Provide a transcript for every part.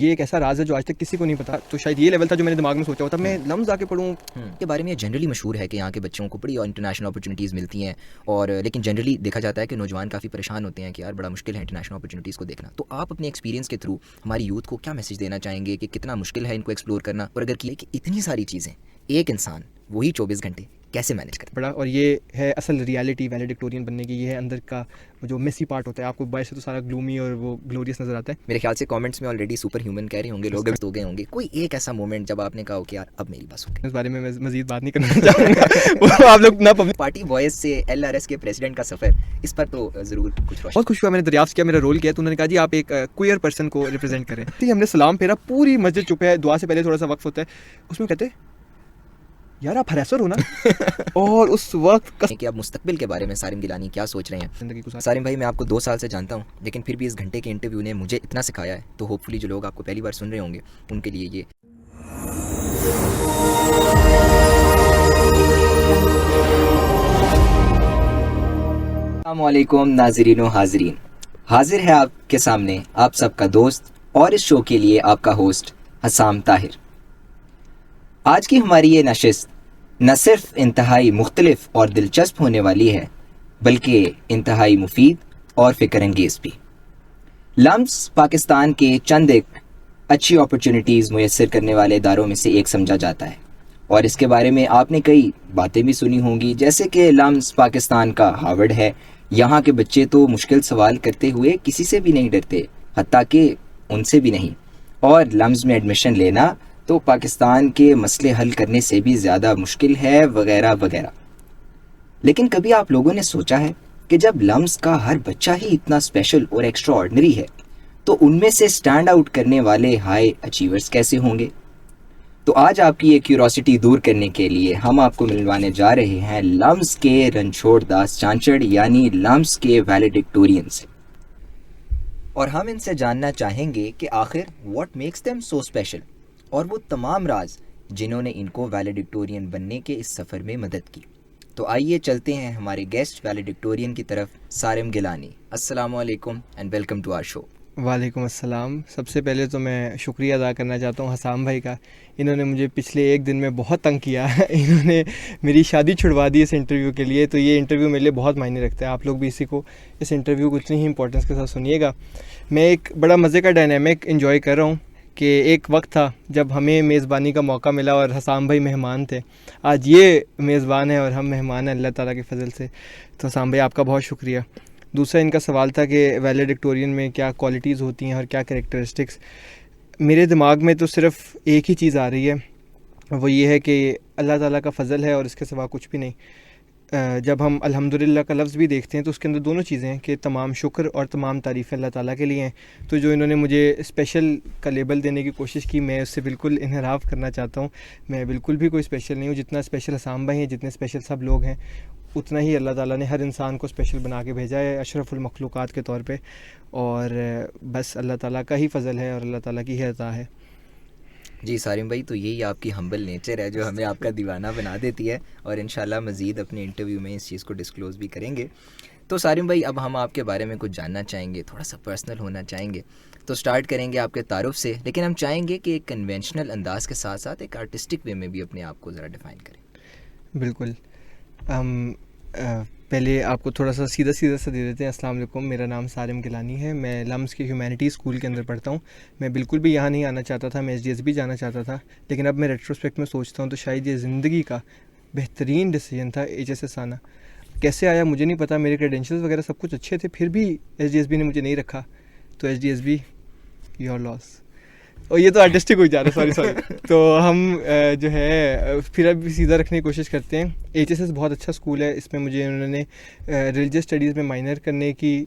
ये एक ऐसा राज है जो आज तक किसी को नहीं पता, तो शायद ये लेवल था जो मेरे दिमाग में सोचा होता मैं लम्स आके पढ़ूँ। के बारे में ये जनरली मशहूर है कि यहाँ के बच्चों को बड़ी और इंटरनेशनल अपॉर्चुनिटीज़ मिलती हैं, और लेकिन जनरली देखा जाता है कि नौजवान काफ़ी परेशान होते हैं कि यार बड़ा मुश्किल है इंटरनेशनल अपॉर्चुनिटीज़ को देखना। तो आप अपने एक्सपीरियंस के थ्रू हमारी यूथ को क्या मैसेज देना चाहेंगे कि कितना मुश्किल है इनको एक्सप्लोर करना, और अगर कि इतनी सारी चीज़ें एक इंसान वही 24 घंटे कैसे मैनेज करें? बड़ा, और ये है असल रियलिटी वैलेडिक्टोरियन बनने की, ये है अंदर का जो मेसी पार्ट होता है। आपको बाहर से तो सारा ग्लूमी और वो ग्लोरियस नजर आता है। मेरे ख्याल से कमेंट्स में ऑलरेडी सुपर ह्यूमन कह रहे होंगे लोग, हो गए होंगे। कोई एक ऐसा मोमेंट जब आपने कहा हो कि यार अब मेरी बस हो गई। इस बारे में मैं मजीद बात नहीं करना चाहूँगा। वो आप लोग ना पब्लिक। पार्टी बॉयज से LRS के प्रेसिडेंट का सफर, इस पर तो जरूर कुछ बहुत खुश हुआ, मैंने दरियाफ्त किया, मेरा रोल किया, तो उन्होंने कहा जी आप एक क्वियर पर्सन को रिप्रेजेंट करें। ठीक, हमने सलाम फेरा, पूरी मस्जिद चुप है। दुआ से पहले थोड़ा सा वक्फ होता है, उसमें कहते यार आप हरेसर हो ना। और उस वक्त कि अब मुस्तकबिल के बारे में सारिम गिलानी क्या सोच रहे हैं। जिंदगी गुजार। सारिम भाई, मैं आपको 2 साल से जानता हूँ, लेकिन फिर भी इस घंटे के इंटरव्यू ने मुझे इतना सिखाया है, तो होपफुली जो लोग आपको पहली बार सुन रहे होंगे उनके लिए ये अस्सलामुअलैकुम नाज़रीन व हाज़रीन, हाजिर है आपके सामने आप सबका दोस्त और इस शो के लिए आपका होस्ट हसाम ताहिर। आज की हमारी ये नशिस्त न सिर्फ इंतहाई मुख्तलिफ और दिलचस्प होने वाली है, बल्कि इंतहाई मुफीद और फ़िक्र अंगेज़ भी। लम्स पाकिस्तान के चंद एक अच्छी अपॉर्चुनिटीज़ मुयस्सर करने वाले इदारों में से एक समझा जाता है, और इसके बारे में आपने कई बातें भी सुनी होंगी, जैसे कि लम्स पाकिस्तान का हार्वर्ड है। यहाँ के बच्चे तो मुश्किल सवाल करते हुए किसी से भी नहीं डरते, हत्ता कि उनसे भी नहीं। और लम्स में एडमिशन लेना तो पाकिस्तान के मसले हल करने से भी ज़्यादा मुश्किल है, वगैरह वगैरह। लेकिन कभी आप लोगों ने सोचा है कि जब लम्स का हर बच्चा ही इतना स्पेशल और एक्स्ट्रा ऑर्डिनरी है, तो उनमें से स्टैंड आउट करने वाले हाई अचीवर्स कैसे होंगे? तो आज आपकी ये क्यूरोसिटी दूर करने के लिए हम आपको मिलवाने जा रहे हैं लम्स के रणछोड़ दास चांचड़, यानी लम्स के वैलेडिक्टोरियन से, और हम इनसे जानना चाहेंगे कि आखिर what makes them so special, और वो तमाम राज जिन्होंने इनको वैलेडिक्टोरियन बनने के इस सफ़र में मदद की। तो आइए चलते हैं हमारे गेस्ट वैलेडिक्टोरियन की तरफ, सारिम गिलानी। अस्सलाम वालेकुम and welcome to our show. वालेकुम अस्सलाम। सबसे पहले तो मैं शुक्रिया अदा करना चाहता हूँ हसाम भाई का। इन्होंने मुझे पिछले एक दिन में बहुत तंग किया। इन्होंने मेरी शादी छुड़वा दी इस इंटरव्यू के लिए, तो ये इंटरव्यू मेरे लिए बहुत मायने रखता है। आप लोग भी इस इंटरव्यू को उतनी ही इंपॉर्टेंस के साथ सुनिएगा। मैं एक बड़ा मज़े का डायनामिक इन्जॉय कर रहा हूँ कि एक वक्त था जब हमें मेज़बानी का मौका मिला और हसाम भाई मेहमान थे। आज ये मेज़बान है और हम मेहमान हैं अल्लाह ताला के फ़ज़ल से। तो हसाम भाई आपका बहुत शुक्रिया। दूसरा इनका सवाल था कि वैलेडिक्टोरियन में क्या क्वालिटीज़ होती हैं और क्या कैरेक्टरिस्टिक्स। मेरे दिमाग में तो सिर्फ एक ही चीज़ आ रही है, वो ये है कि अल्लाह ताला का फ़ज़ल है और इसके सिवा कुछ भी नहीं। जब हम अल्हम्दुलिल्लाह का लफ्ज़ भी देखते हैं तो उसके अंदर दोनों चीज़ें हैं कि तमाम शुक्र और तमाम तारीफ़ें अल्लाह ताला के लिए हैं। तो जो इन्होंने मुझे स्पेशल का लेबल देने की कोशिश की, मैं उससे बिल्कुल इन्हराफ करना चाहता हूँ। मैं बिल्कुल भी कोई स्पेशल नहीं हूँ। जितना स्पेशल हसाम भाई हैं, जितने स्पेशल सब लोग हैं, उतना ही अल्लाह ताला ने हर इंसान को स्पेशल बना के भेजा है अशरफुल मखलूक़ात के तौर पे। और बस अल्लाह ताला का ही फ़ज़ल है और अल्लाह ताला की ही अता है। जी सारिम भाई, तो यही आपकी हम्बल नेचर है जो हमें आपका दीवाना बना देती है, और इंशाल्लाह मज़ीद अपने इंटरव्यू में इस चीज़ को डिस्क्लोज़ भी करेंगे। तो सारिम भाई, अब हम आपके बारे में कुछ जानना चाहेंगे, थोड़ा सा पर्सनल होना चाहेंगे। तो स्टार्ट करेंगे आपके तारुफ से, लेकिन हम चाहेंगे कि एक कन्वेंशनल अंदाज़ के साथ साथ एक आर्टिस्टिक वे में भी अपने आप को ज़रा डिफ़ाइन करें। बिल्कुल। हम पहले आपको थोड़ा सा सीधा सा दे देते हैं। अस्सलाम वालेकुम, मेरा नाम सारिम गिलानी है। मैं लम्स के ह्यूमैनिटीज़ स्कूल के अंदर पढ़ता हूँ। मैं बिल्कुल भी यहाँ नहीं आना चाहता था, मैं SDSB जाना चाहता था, लेकिन अब मैं रेट्रोस्पेक्ट में सोचता हूँ तो शायद ये ज़िंदगी का बेहतरीन डिसीजन था HSS आना। कैसे आया मुझे नहीं पता, मेरे क्रेडेंशियल्स वगैरह सब कुछ अच्छे थे, फिर भी SDSB ने मुझे नहीं रखा। तो SDSB योर लॉस। और ये तो आर्टिस्टिक हो जा रहा है, सॉरी। तो हम जो है फिर अब सीधा रखने की कोशिश करते हैं। HSS बहुत अच्छा स्कूल है। इसमें मुझे उन्होंने रिलीजियस स्टडीज़ में माइनर करने की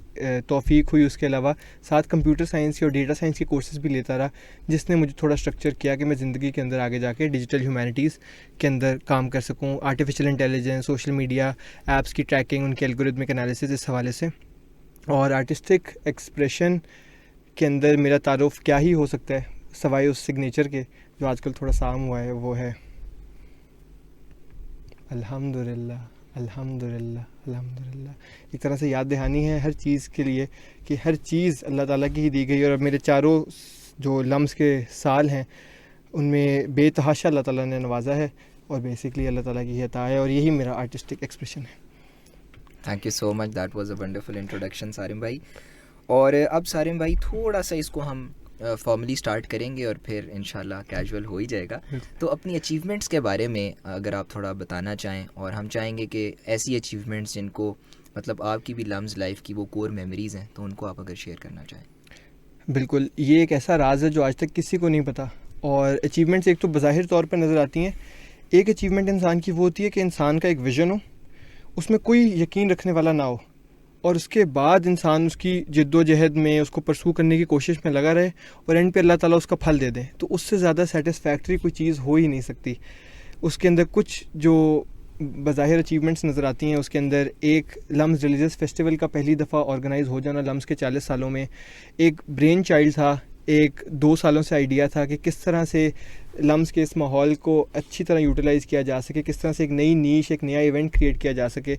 तौफीक हुई। उसके अलावा साथ कंप्यूटर साइंस और डेटा साइंस के कोर्सेज़ भी लेता रहा, जिसने मुझे थोड़ा स्ट्रक्चर किया कि मैं ज़िंदगी के अंदर आगे जाके डिजिटल ह्यूमैनिटीज़ के अंदर काम कर सकूँ। Artificial intelligence, social media, apps की ट्रैकिंग, उनके एल्गोरिथमिक एनालिसिस, इस हवाले से। और आर्टिस्टिक एक्सप्रेशन के अंदर मेरा तारुफ क्या ही हो सकता है सवाए उस सिग्नेचर के जो आजकल थोड़ा साम हुआ है, वो है अल्हम्दुलिल्लाह अल्हम्दुलिल्लाह अल्हम्दुलिल्लाह। एक तरह से याद दहानी है हर चीज़ के लिए कि हर चीज़ अल्लाह ताला की ही दी गई। और अब मेरे चारों जो लम्स के साल हैं उनमें बेतहाशा अल्लाह ताला ने नवाजा है, और बेसिकली अल्लाह ताला की अता है, और यही मेरा आर्टिस्टिक एक्सप्रेशन है। Thank you so much, that was a wonderful introduction Sarim भाई। और अब सारिम भाई थोड़ा सा इसको हम फॉर्मली स्टार्ट करेंगे और फिर इंशाल्लाह कैजुअल हो ही जाएगा। तो अपनी अचीवमेंट्स के बारे में अगर आप थोड़ा बताना चाहें, और हम चाहेंगे कि ऐसी अचीवमेंट्स जिनको मतलब आपकी भी लम्स लाइफ की वो कोर मेमोरीज़ हैं, तो उनको आप अगर शेयर करना चाहें। बिल्कुल, ये एक ऐसा राज है जो आज तक किसी को नहीं पता। और अचीवमेंट्स एक तो बज़ाहिर तौर पर नज़र आती हैं। एक अचीवमेंट इंसान की वो होती है कि इंसान का एक विज़न हो, उसमें कोई यकीन रखने वाला ना हो, और उसके बाद इंसान उसकी जिद्दोजहद में उसको परसू करने की कोशिश में लगा रहे, और एंड पे अल्लाह ताला उसका फल दे दे। तो उससे ज़्यादा सेटिस्फैक्ट्री कोई चीज़ हो ही नहीं सकती। उसके अंदर कुछ जो बज़ाहिर अचीवमेंट्स नज़र आती हैं, उसके अंदर एक लम्स रिलीजियस फेस्टिवल का पहली दफ़ा ऑर्गेनाइज़ हो जाना लम्स के 40 सालों में। एक ब्रेन चाइल्ड था, एक 2 सालों से आइडिया था कि किस तरह से लम्स के इस माहौल को अच्छी तरह यूटिलाइज़ किया जा सके, किस तरह से एक नई नीश, एक नया इवेंट क्रिएट किया जा सके।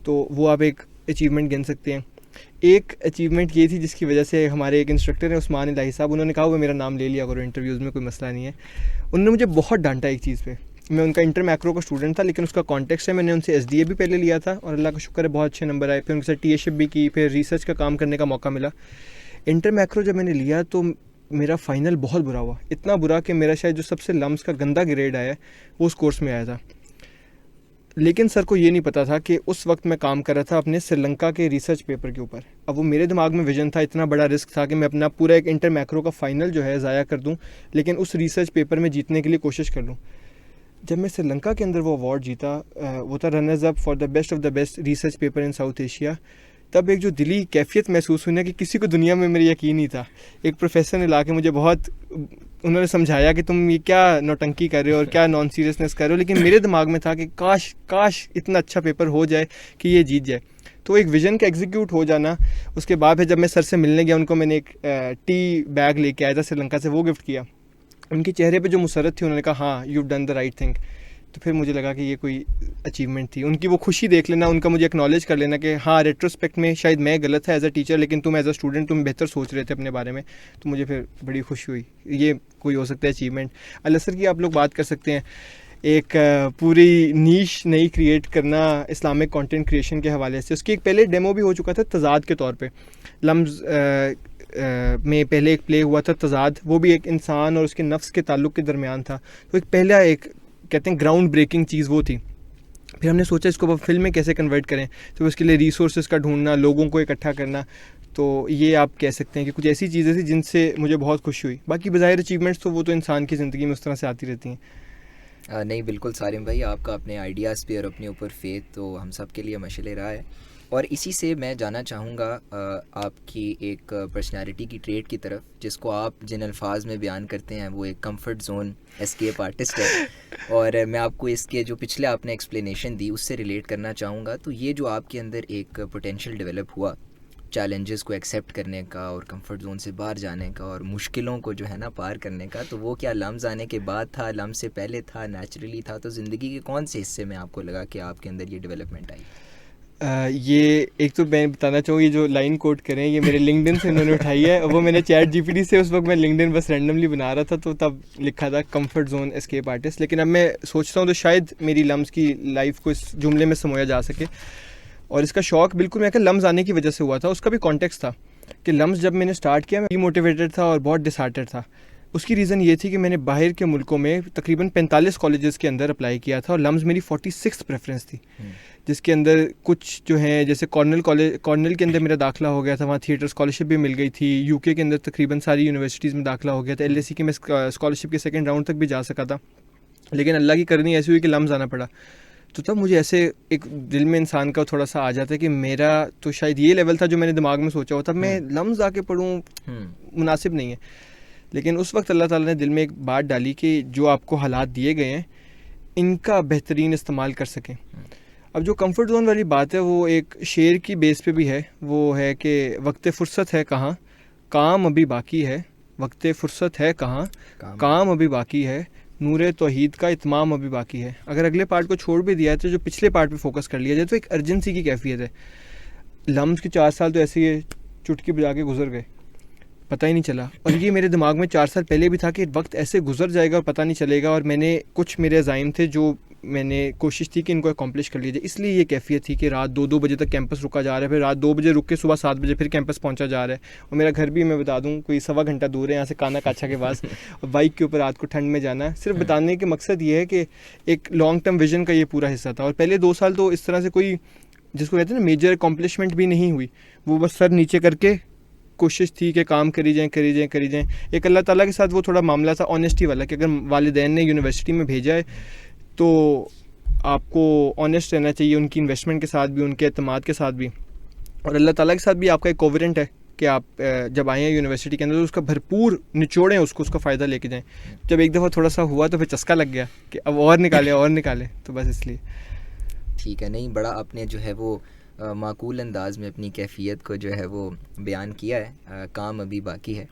तो वो आप एक अचीवमेंट गिन सकते हैं। एक अचीवमेंट ये थी जिसकी वजह से हमारे एक इंस्ट्रक्टर हैं उस्मान इलाही साहब, उन्होंने कहा हुआ मेरा नाम ले लिया करो इंटरव्यूज़ में, कोई मसला नहीं है। उन्होंने मुझे बहुत डांटा एक चीज़ पे। मैं उनका इंटर मैक्रो का स्टूडेंट था, लेकिन उसका कॉन्टेक्स्ट है, मैंने उनसे एसडीए भी पहले लिया था और अल्लाह का शुक्र है बहुत अच्छे नंबर आए। फिर उनके साथ टीएशिप भी की, फिर रिसर्च का काम करने का मौका मिला। इंटर मैक्रो जब मैंने लिया तो मेरा फ़ाइनल बहुत बुरा हुआ, इतना बुरा कि मेरा शायद जो सबसे लम्स का गंदा ग्रेड आया है वो उस कोर्स में आया था। लेकिन सर को ये नहीं पता था कि उस वक्त मैं काम कर रहा था अपने श्रीलंका के रिसर्च पेपर के ऊपर। अब वो मेरे दिमाग में विजन था, इतना बड़ा रिस्क था कि मैं अपना पूरा एक इंटर मैक्रो का फ़ाइनल जो है ज़ाया कर दूं, लेकिन उस रिसर्च पेपर में जीतने के लिए कोशिश कर लूँ। जब मैं श्रीलंका के अंदर वो अवार्ड जीता, वो था runners up for the best research paper in south Asia, तब एक जो दिली कैफियत महसूस हुई ना कि किसी को दुनिया में मेरे यकीन नहीं था। एक प्रोफेसर ने ला के मुझे बहुत उन्होंने समझाया कि तुम ये क्या नौटंकी कर रहे हो और क्या नॉन सीरियसनेस कर रहे हो, लेकिन मेरे दिमाग में था कि काश इतना अच्छा पेपर हो जाए कि ये जीत जाए। तो एक विज़न का एग्जीक्यूट हो जाना। उसके बाद जब मैं सर से मिलने गया, उनको मैंने एक टी बैग लेके आया था श्रीलंका से, वो गिफ्ट किया। उनके चेहरे पे जो मुसरत थी, उन्होंने कहा हाँ you done the right thing. तो फिर मुझे लगा कि ये कोई अचीवमेंट थी। उनकी वो खुशी देख लेना, उनका मुझे एक्नॉलेज कर लेना कि हाँ रेट्रोस्पेक्ट में शायद मैं गलत था एज अ टीचर, लेकिन तुम एज अ स्टूडेंट तुम बेहतर सोच रहे थे अपने बारे में। तो मुझे फिर बड़ी खुशी हुई। ये कोई हो सकता है अचीवमेंट। अलसर की आप लोग बात कर सकते हैं, एक पूरी नीश नई क्रिएट करना इस्लामिक कंटेंट क्रिएशन के हवाले से। उसकी एक पहले डेमो भी हो चुका था तज़ाद के तौर पे। लम्स में पहले एक प्ले हुआ था तज़ाद, वो भी एक इंसान और उसके नफ्स के ताल्लुक़ के दरमियान था। तो एक पहला एक कहते हैं ग्राउंड ब्रेकिंग चीज़ वो थी। फिर हमने सोचा इसको अब फिल्म में कैसे कन्वर्ट करें, तो उसके लिए रिसोर्सेज का ढूंढना, लोगों को इकट्ठा करना। तो ये आप कह सकते हैं कि कुछ ऐसी चीज़ें थी जिनसे मुझे बहुत खुशी हुई। बाकी बज़ाहिर अचीवमेंट्स तो वो तो इंसान की ज़िंदगी में उस तरह से आती रहती हैं। नहीं बिल्कुल सारिम भाई, आपका अपने आइडियाज़ पे और अपने ऊपर फेथ तो हम सब के लिए मशले रहा है। और इसी से मैं जाना चाहूँगा आपकी एक पर्सनालिटी की ट्रेट की तरफ, जिसको आप जिन अल्फाज में बयान करते हैं वो एक कंफर्ट जोन एस्केप आर्टिस्ट है। और मैं आपको इसके जो पिछले आपने एक्सप्लेनेशन दी उससे रिलेट करना चाहूँगा। तो ये जो आपके अंदर एक पोटेंशियल डेवलप हुआ चैलेंजेस को एक्सेप्ट करने का और कंफर्ट जोन से बाहर जाने का और मुश्किलों को जो है ना पार करने का, तो वो क्या लम्स आने के बाद था, लम्स से पहले था, नेचुरली था? तो ज़िंदगी के कौन से हिस्से में आपको लगा कि आपके अंदर ये डेवलपमेंट आई? ये एक तो मैं बताना चाहूँ, ये जो लाइन कोट करें ये मेरे लिंक्डइन से इन्होंने उठाई है। वो मैंने चैट जीपीटी से, उस वक्त मैं लिंक्डइन बस रैंडमली बना रहा था तो तब लिखा था कंफर्ट जोन एस्केप आर्टिस्ट। लेकिन अब मैं सोचता हूँ तो शायद मेरी लम्स की लाइफ को इस जुमले में समोया जा सके। और इसका शौक़ बिल्कुल मैं लम्स आने की वजह से हुआ था। उसका भी कॉन्टेक्स्ट था कि लम्स जब मैंने स्टार्ट किया मैं डीमोटिवेटेड था और बहुत डिसहार्टेड था। उसकी रीज़न ये थी कि मैंने बाहर के मुल्कों में तकरीबन 45 कॉलेजेस के अंदर अप्लाई किया था और लम्स मेरी 46 प्रेफरेंस थी, जिसके अंदर कुछ जो हैं जैसे कॉर्नेल के अंदर मेरा दाखिला हो गया था, वहाँ थिएटर स्कॉलरशिप भी मिल गई थी। यूके के अंदर तकरीबन सारी यूनिवर्सिटीज़ में दाखिला हो गया था। LSE की मैं स्कॉलरशिप के सेकंड राउंड तक भी जा सका था, लेकिन अल्लाह की करनी ऐसी हुई कि लम्स आना पड़ा। तो तब मुझे ऐसे एक दिल में इंसान का थोड़ा सा आ जाता है कि मेरा तो शायद ये लेवल था जो मैंने दिमाग में सोचा होता, मैं लम्स आके पढ़ूँ मुनासिब नहीं है। लेकिन उस वक्त अल्लाह ताला ने दिल में एक बात डाली कि जो आपको हालात दिए गए हैं इनका बेहतरीन इस्तेमाल कर सकें। अब जो कंफर्ट जोन वाली बात है वो एक शेर की बेस पे भी है। वो है कि वक्त फ़ुर्सत है कहाँ, काम अभी बाकी है। वक्त फ़ुर्सत है कहाँ, काम अभी बाकी है। नूरे तौहीद का इत्माम अभी बाकी है। अगर अगले पार्ट को छोड़ भी दिया है तो जो पिछले पार्ट पे फोकस कर लिया जाए तो एक अर्जेंसी की कैफियत है। लम्स के 4 साल तो ऐसे ही चुटकी बजा के गुजर गए। पता ही नहीं चला। और ये मेरे दिमाग में 4 साल पहले भी था कि वक्त ऐसे गुजर जाएगा और पता नहीं चलेगा, और मैंने कुछ मेरे अज़ाइम थे जो मैंने कोशिश थी कि इनको अकॉम्प्लिश कर लीजिए। इसलिए ये कैफियत थी कि रात 2-2 बजे तक कैंपस रुका जा रहा है, फिर रात 2 बजे रुक के सुबह 7 बजे फिर कैंपस पहुंचा जा रहा है। और मेरा घर भी, मैं बता दूं, कोई 1.25 घंटा दूर है यहाँ से, काना काछा के पास। और बाइक के ऊपर रात को ठंड में जाना, सिर्फ बताने के मकसद ये है कि एक लॉन्ग टर्म विजन का ये पूरा हिस्सा था। और पहले 2 साल तो इस तरह से कोई, जिसको कहते हैं ना, मेजर अकॉम्प्लिशमेंट भी नहीं हुई। वो बस सर नीचे करके कोशिश थी कि काम करी जाएं। एक अल्लाह ताला के साथ वो थोड़ा मामला था ऑनेस्टी वाला, कि अगर वालिदैन ने यूनिवर्सिटी में भेजा है तो आपको ऑनेस्ट रहना चाहिए, उनकी इन्वेस्टमेंट के साथ भी, उनके एतमाद के साथ भी, और अल्लाह ताला के साथ भी। आपका एक कोवेरेंट है कि आप जब आए हैं यूनिवर्सिटी के अंदर तो उसका भरपूर निचोड़ें, उसका फ़ायदा लेके जाएं। जब एक दफ़ा थोड़ा सा हुआ तो फिर चस्का लग गया कि अब और निकाले, तो बस इसलिए। ठीक है, नहीं, बड़ा आपने जो है वो माकूल अंदाज में अपनी कैफियत को जो है वो बयान किया है। काम अभी बाकी है,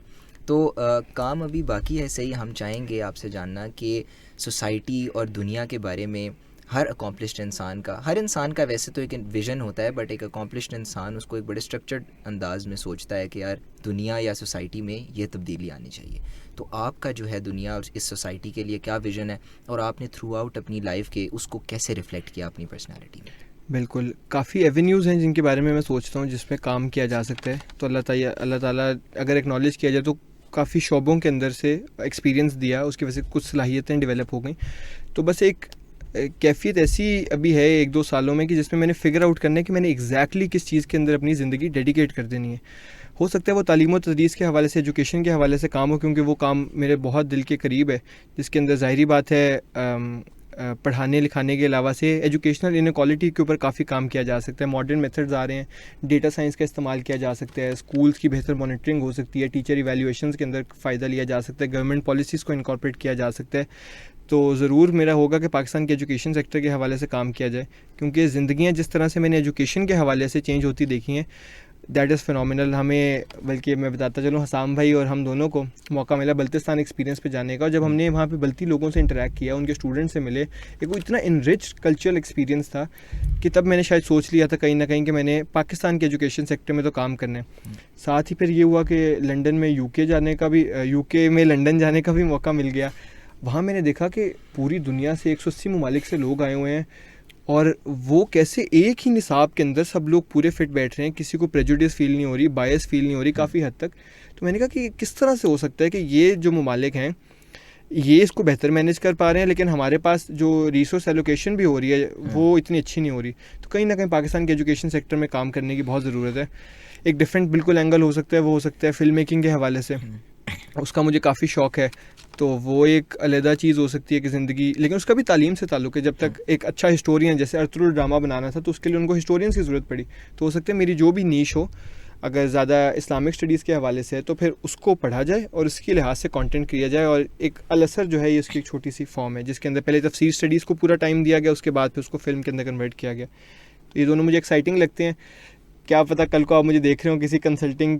तो काम अभी बाकी है, सही। हम चाहेंगे आपसे जानना कि सोसाइटी और दुनिया के बारे में हर अकॉम्प्लिश्ड इंसान का, हर इंसान का वैसे तो एक विज़न होता है, बट एक अकॉम्प्लिश्ड इंसान उसको एक बड़े स्ट्रक्चर्ड अंदाज में सोचता है कि यार दुनिया या सोसाइटी में ये तब्दीली आनी चाहिए। तो आपका जो है दुनिया और इस सोसाइटी के लिए क्या विज़न है, और आपने थ्रू आउट अपनी लाइफ के उसको कैसे रिफ्लेक्ट किया अपनी पर्सनैलिटी में? बिल्कुल, काफ़ी एवेन्यूज़ हैं जिनके बारे में मैं सोचता हूँ जिसमें काम किया जा सकता है। तो अल्लाह ताला अगर एक्नॉलेज किया जाए तो काफ़ी शोबों के अंदर से एक्सपीरियंस दिया, उसकी वजह से कुछ सलाहियतें डेवलप हो गई। तो बस एक कैफियत ऐसी अभी है 1-2 सालों में कि जिसमें मैंने फ़िगर आउट करना है कि मैंने एग्जैक्टली किस चीज़ के अंदर अपनी ज़िंदगी डेडिकेट कर देनी है। हो सकता है वो तालीम और तदरीस के हवाले से, एजुकेशन के हवाले से काम हो, क्योंकि वो काम मेरे बहुत दिल के करीब है, जिसके अंदर ज़ाहिरी बात है पढ़ाने लिखाने के अलावा से एजुकेशनल इनक्वालिटी के ऊपर काफ़ी काम किया जा सकता है। मॉडर्न मेथड्स आ रहे हैं, डेटा साइंस का इस्तेमाल किया जा सकता है, स्कूल्स की बेहतर मॉनिटरिंग हो सकती है, टीचर इवैल्यूएशंस के अंदर फ़ायदा लिया जा सकता है, गवर्नमेंट पॉलिसीज़ को इनकॉर्पोरेट किया जा सकता है। तो ज़रूर मेरा होगा कि पाकिस्तान के एजुकेशन सेक्टर के हवाले से काम किया जाए, क्योंकि ज़िंदगियाँ जिस तरह से मैंने एजुकेशन के हवाले से चेंज होती देखी हैं, दैट इज़ फ़िनोमिनल। हमें, बल्कि मैं बताता चलूँ, हसाम भाई और हम दोनों को मौका मिला बल्तिस्तान एक्सपीरियंस पे जाने का, और जब हमने वहाँ पे बल्ती लोगों से इंटरेक्ट किया, उनके स्टूडेंट्स से मिले, एक वो इतना इनरिच कल्चरल एक्सपीरियंस था कि तब मैंने शायद सोच लिया था कहीं ना कहीं कि मैंने पाकिस्तान के एजुकेशन सेक्टर में तो काम करना है। साथ ही फिर ये हुआ कि लंदन में यूके में लंदन जाने का भी मौका मिल गया। वहाँ मैंने देखा कि पूरी दुनिया से 180 ममालिक से लोग आए हुए हैं, और वो कैसे एक ही निसाब के अंदर सब लोग पूरे फिट बैठ रहे हैं, किसी को प्रेजुडिस फील नहीं हो रही, बायस फील नहीं हो रही काफ़ी हद तक। तो मैंने कहा कि किस तरह से हो सकता है कि ये जो ममालिक हैं ये इसको बेहतर मैनेज कर पा रहे हैं, लेकिन हमारे पास जो रिसोर्स एलोकेशन भी हो रही है वो इतनी अच्छी नहीं हो रही। तो कहीं ना कहीं पाकिस्तान के एजुकेशन सेक्टर में काम करने की बहुत ज़रूरत है। एक डिफरेंट बिल्कुल एंगल हो सकता है, वो हो सकता है फिल्म मेकिंग के हवाले से, उसका मुझे काफ़ी शौक़ है, तो वो एक अलहदा चीज़ हो सकती है कि ज़िंदगी, लेकिन उसका भी तालीम से ताल्लुक़ है। जब तक एक अच्छा हिस्टोरियन, जैसे अर्तुगरुल ड्रामा बनाना था तो उसके लिए उनको हिस्टोरियंस की ज़रूरत पड़ी। तो हो सकता है मेरी जो भी नीश हो, अगर ज़्यादा इस्लामिक स्टडीज़ के हवाले से है तो फिर उसको पढ़ा जाए और उसके लिहाज से कंटेंट किया जाए। और एक अल-असर जो है ये उसकी एक छोटी सी फॉर्म है जिसके अंदर पहले तफसीर स्टडीज़ को पूरा टाइम दिया गया, उसके बाद फिर उसको फ़िल्म के अंदर कन्वर्ट किया गया। तो ये दोनों मुझे एक्साइटिंग लगते हैं। क्या पता कल को आप मुझे देख रहे हो किसी कंसल्टिंग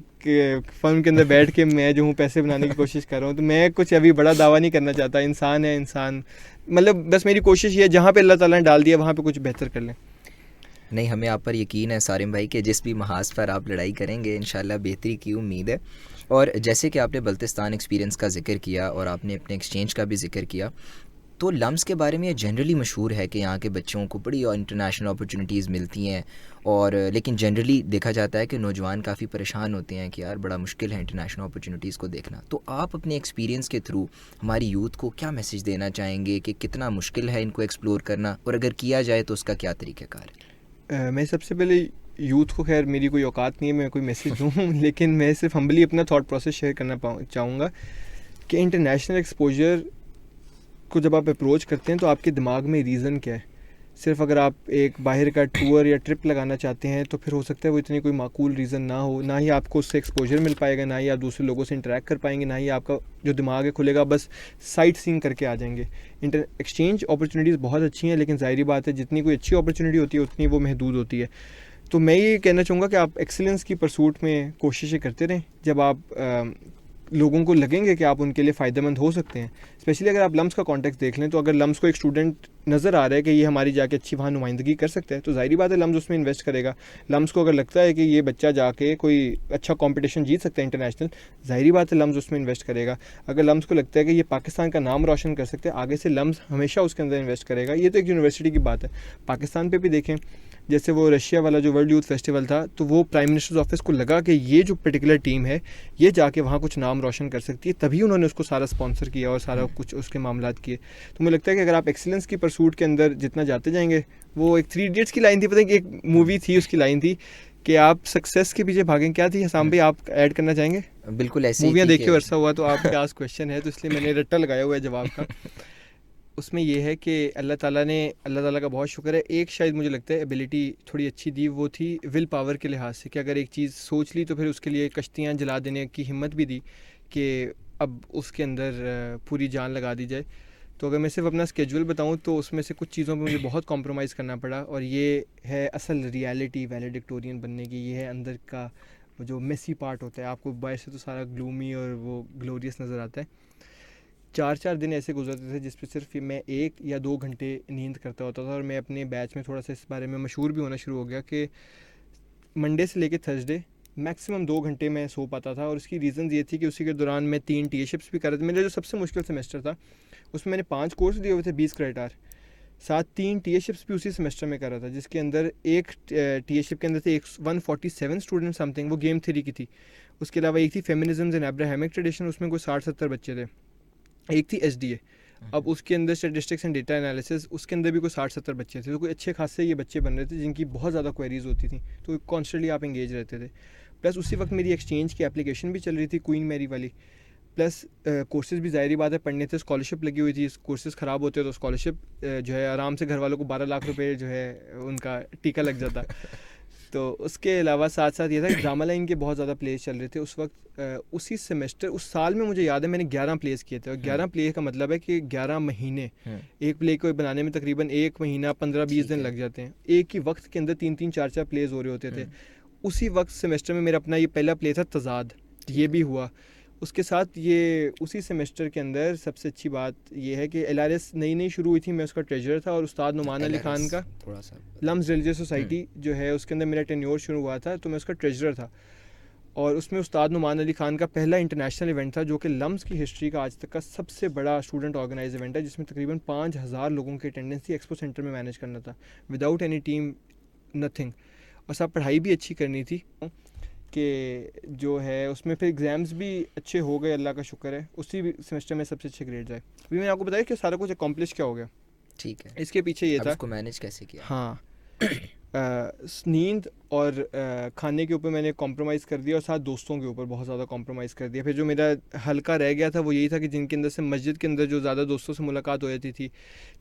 फर्म के अंदर बैठ के मैं जो हूँ पैसे बनाने की कोशिश कर रहा हूँ, तो मैं कुछ अभी बड़ा दावा नहीं करना चाहता। इंसान है, इंसान, मतलब बस मेरी कोशिश ये है जहाँ पे अल्लाह ताला ने डाल दिया वहाँ पे कुछ बेहतर कर लें। नहीं, हमें आप पर यकीन है सारिम भाई कि जिस भी महाज पर आप लड़ाई करेंगे इंशाल्लाह बेहतरी की उम्मीद है। और जैसे कि आपने बल्तिस्तान एक्सपीरियंस का जिक्र किया और आपने अपने एक्सचेंज का भी जिक्र किया, तो लम्स के बारे में ये जनरली मशहूर है कि यहाँ के बच्चों को बड़ी इंटरनेशनल अपॉर्चुनिटीज़ मिलती हैं, और लेकिन जनरली देखा जाता है कि नौजवान काफ़ी परेशान होते हैं कि यार बड़ा मुश्किल है इंटरनेशनल अपॉर्चुनिटीज़ को देखना। तो आप अपने एक्सपीरियंस के थ्रू हमारी यूथ को क्या मैसेज देना चाहेंगे कि कितना मुश्किल है इनको एक्सप्लोर करना, और अगर किया जाए तो उसका क्या तरीक़ाकार है? मैं सबसे पहले यूथ को, खैर मेरी कोई औकात नहीं है मैं कोई मैसेज दूँ लेकिन मैं सिर्फ हम्बली अपना थॉट प्रोसेस शेयर करना चाहूँगा कि इंटरनेशनल एक्सपोजर को जब आप अप्रोच करते हैं तो आपके दिमाग में रीज़न क्या है। सिर्फ अगर आप एक बाहर का टूर या ट्रिप लगाना चाहते हैं तो फिर हो सकता है वो इतनी कोई माकूल रीज़न ना हो, ना ही आपको उससे एक्सपोजर मिल पाएगा, ना ही आप दूसरे लोगों से इंटरेक्ट कर पाएंगे, ना ही आपका जो दिमाग है खुलेगा, बस साइट सीइंग करके आ जाएंगे। एक्सचेंज अपॉर्चुनिटीज़ बहुत अच्छी हैं, लेकिन ज़ाहिरी बात है जितनी कोई अच्छी अपॉर्चुनिटी होती है उतनी वो महदूद होती है। तो मैं ये कहना चाहूँगा कि आप एक्सीलेंस की परसूट में कोशिशें करते रहें। जब आप लोगों को लगेंगे कि आप उनके लिए फ़ायदेमंद हो सकते हैं। स्पेशली अगर आप लम्स का कॉन्टेक्स्ट देख लें, तो अगर लम्स को एक स्टूडेंट नज़र आ रहा है कि ये हमारी जाके अच्छी वहाँ नुमाइंदगी कर सकता है, तो ज़ाहिर बात है लम्स उसमें इन्वेस्ट करेगा। लम्स को अगर लगता है कि ये बच्चा जाके कोई अच्छा कंपटीशन जीत सकता है इंटरनेशनल, ज़ाहिर बात है लम्स उसमें इन्वेस्ट करेगा। अगर लम्स को लगता है कि ये पाकिस्तान का नाम रोशन कर सकते हैं, आगे से लम्स हमेशा उसके अंदर इन्वेस्ट करेगा। ये तो एक यूनिवर्सिटी की बात है। पाकिस्तान पे भी देखें, जैसे वो रशिया वाला जो वर्ल्ड यूथ फेस्टिवल था, तो वो प्राइम मिनिस्टर्स ऑफिस को लगा कि ये जो पर्टिकुलर टीम है ये जाके वहाँ कुछ नाम रोशन कर सकती है, तभी उन्होंने उसको सारा स्पॉन्सर किया और सारा कुछ उसके मामलात किए। तो मुझे लगता है कि अगर आप एक्सीलेंस की परसूट के अंदर जितना जाते जाएंगे, वो एक 3 इडियट्स की लाइन थी, पता है कि एक मूवी थी उसकी लाइन थी कि आप सक्सेस के पीछे भागें। क्या थी हसाम भाई, आप ऐड करना चाहेंगे? बिल्कुल ऐसे ही मूवियाँ थी देखे कि- वर्षा हुआ, तो आपके पास क्वेश्चन है तो इसलिए मैंने रट्टा लगाया हुआ है जवाब का। उसमें ये है कि अल्लाह ताला का बहुत शुक्र है, एक शायद मुझे लगता है एबिलिटी थोड़ी अच्छी दी, वो थी विल पावर के लिहाज से, कि अगर एक चीज़ सोच ली तो फिर उसके लिए कश्तियाँ जला देने की हिम्मत भी दी कि अब उसके अंदर पूरी जान लगा दी जाए। तो अगर मैं सिर्फ अपना स्केड्यूल बताऊं, तो उसमें से कुछ चीज़ों पे मुझे बहुत कॉम्प्रोमाइज़ करना पड़ा, और ये है असल रियलिटी वैलेडिक्टोरियन बनने की। ये है अंदर का वो जो मेसी पार्ट होता है। आपको बाहर से तो सारा ग्लूमी और वो ग्लोरियस नज़र आता है। 4 दिन ऐसे गुजरते थे जिस पे सिर्फ मैं 1 या 2 घंटे नींद करता होता था, और मैं अपने बैच में थोड़ा सा इस बारे में मशहूर भी होना शुरू हो गया कि मंडे से लेके थर्सडे मैक्सिमम 2 घंटे मैं सो पाता था। और उसकी रीज़न ये थी कि उसी के दौरान मैं 3 टीएशिप्स भी कर रहा था। मेरा जो सबसे मुश्किल सेमेस्टर था उसमें मैंने 5 कोर्स दिए हुए थे, 20 क्रेडिट आवर, साथ 3 टीएशिप्स भी उसी सेमेस्टर में कर रहा था, जिसके अंदर एक टीएशिप के अंदर थे 147 स्टूडेंट समथिंग, वो गेम थ्योरी की थी। उसके अलावा एक थी फेमिनिज्म इन अब्राहमिक ट्रेडिशन, उसमें कोई 60-70 बच्चे थे। एक थी एसडीए, अब उसके अंदर स्टैटिस्टिक्स एंड डेटा एनालिसिस, उसके अंदर भी कोई 60-70 बच्चे थे। तो कोई अच्छे खासे ये बच्चे बन रहे थे जिनकी बहुत ज़्यादा क्वेरीज होती थी, तो कॉन्स्टेंटली आप इंगेज रहते थे। प्लस उसी वक्त मेरी एक्सचेंज की एप्लीकेशन भी चल रही थी, क्वीन मैरी वाली। प्लस कोर्सेज़ भी ज़ाहिर बात है पढ़ने थे, स्कॉलरशिप लगी हुई थी। कोर्सेज़ ख़राब होते तो स्कॉलरशिप जो है आराम से घर वालों को 12 लाख रुपए जो है उनका टीका लग जाता। तो उसके अलावा साथ साथ ये था कि ड्रामा लाइन के बहुत ज़्यादा प्लेस चल रहे थे उस वक्त। उसी सेमेस्टर उस साल में मुझे याद है मैंने 11 प्लेस किए थे, और 11 प्ले का मतलब है कि 11 महीने। एक प्ले को बनाने में तकरीबन 1 महीना 15-20 दिन लग जाते हैं। एक ही वक्त के अंदर 3-3 4-4 प्लेस हो रहे होते थे। उसी वक्त सेमेस्टर में मेरा अपना ये पहला प्ले था तजाद, ये भी हुआ। उसके साथ ये उसी सेमेस्टर के अंदर सबसे अच्छी बात ये है कि एलआरएस नई नई शुरू हुई थी, मैं उसका ट्रेजरर था, और उस्ताद नुमान अली खान का थोड़ा सा लम्स रिलीजियस सोसाइटी जो है उसके अंदर मेरा टेन्योर शुरू हुआ था, तो मैं उसका ट्रेजरर था। और उसमें उस्ताद नुमान अली खान का पहला इंटरनेशनल इवेंट था, जो कि लम्स की हिस्ट्री का आज तक का सबसे बड़ा स्टूडेंट ऑर्गेनाइज इवेंट है, जिसमें तकरीबन 5000 लोगों की अटेंडेंस थी। एक्सपो सेंटर में मैनेज करना था, विदाउट एनी टीम, नथिंग। और सब पढ़ाई भी अच्छी करनी थी कि जो है उसमें फिर एग्ज़ाम्स भी अच्छे हो गए, अल्लाह का शुक्र है। उसी सेमेस्टर में सबसे अच्छे ग्रेड्स आए। अभी मैंने आपको बताया कि सारा कुछ अकम्प्लिश क्या हो गया। ठीक है, इसके पीछे ये अब था, इसको मैनेज कैसे किया? हाँ, नींद और खाने के ऊपर मैंने कॉम्प्रोमाइज़ कर दिया, और साथ दोस्तों के ऊपर बहुत ज़्यादा कॉम्प्रोमाइज़ कर दिया। फिर जो मेरा हल्का रह गया था वो यही था कि जिनके अंदर से मस्जिद के अंदर जो ज़्यादा दोस्तों से मुलाकात हो जाती थी,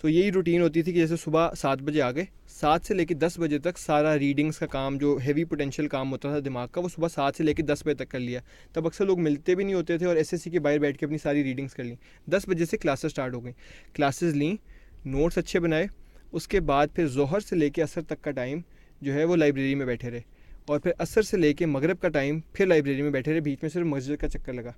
तो यही रूटीन होती थी कि जैसे सुबह 7 बजे आ गए, 7 से लेकर 10 बजे तक सारा रीडिंग्स का काम, जो हैवी पोटेंशियल काम होता था दिमाग का, वो सुबह 7 से लेकर 10 बजे तक कर लिया। तब अक्सर लोग मिलते भी नहीं होते थे, और एसएससी के बाहर बैठ के अपनी सारी रीडिंग्स कर ली। 10 बजे से क्लासेस स्टार्ट हो गई, क्लासेस लीं, नोट्स अच्छे बनाए। उसके बाद फिर जोहर से लेकर असर तक का टाइम जो है वो लाइब्रेरी में बैठे रहे, और फिर असर से लेके मगरिब का टाइम फिर लाइब्रेरी में बैठे रहे। बीच में सिर्फ मस्जिद का चक्कर लगा।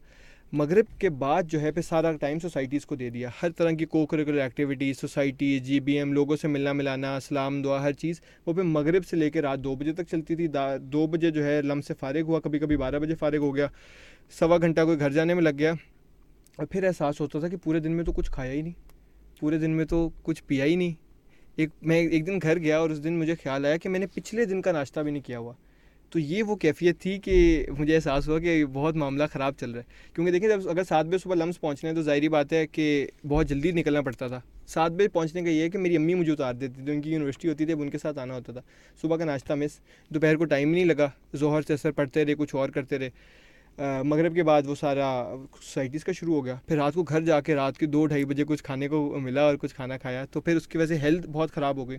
मगरिब के बाद जो है फिर सारा टाइम सोसाइटीज़ को दे दिया, हर तरह की को करिकुलर एक्टिविटीज़, सोसाइटी, जीबीएम, लोगों से मिलना मिलाना, सलाम दुआ, हर चीज़ वो फिर मगरिब से लेकर रात 2 बजे तक चलती थी। 2 बजे जो है लम से फ़ारिग हुआ, कभी कभी 12 बजे फ़ारिग हो गया, सवा घंटा कोई घर जाने में लग गया। और फिर एहसास होता था कि पूरे दिन में तो कुछ खाया ही नहीं, पूरे दिन में तो कुछ पिया ही नहीं। मैं एक दिन घर गया और उस दिन मुझे ख्याल आया कि मैंने पिछले दिन का नाश्ता भी नहीं किया हुआ। तो ये वो कैफियत थी कि मुझे एहसास हुआ कि बहुत मामला ख़राब चल रहा है। क्योंकि देखिए, जब अगर 7 बजे सुबह लम्स पहुंचना है तो ज़ाहिरी बात है कि बहुत जल्दी निकलना पड़ता था। 7 बजे पहुंचने का ये है कि मेरी अम्मी मुझे उतार देती थी, उनकी यूनिवर्सिटी होती थी, अब उनके साथ आना होता था। सुबह का नाश्ता मिस, दोपहर को टाइम ही नहीं लगा, जोहर से असर पढ़ते रहे, कुछ और करते रहे। मगरिब के बाद वो सारा सोसाइटीज़ का शुरू हो गया। फिर रात को घर जाके रात के 2-2:30 बजे कुछ खाने को मिला और कुछ खाना खाया, तो फिर उसकी वजह से हेल्थ बहुत ख़राब हो गई,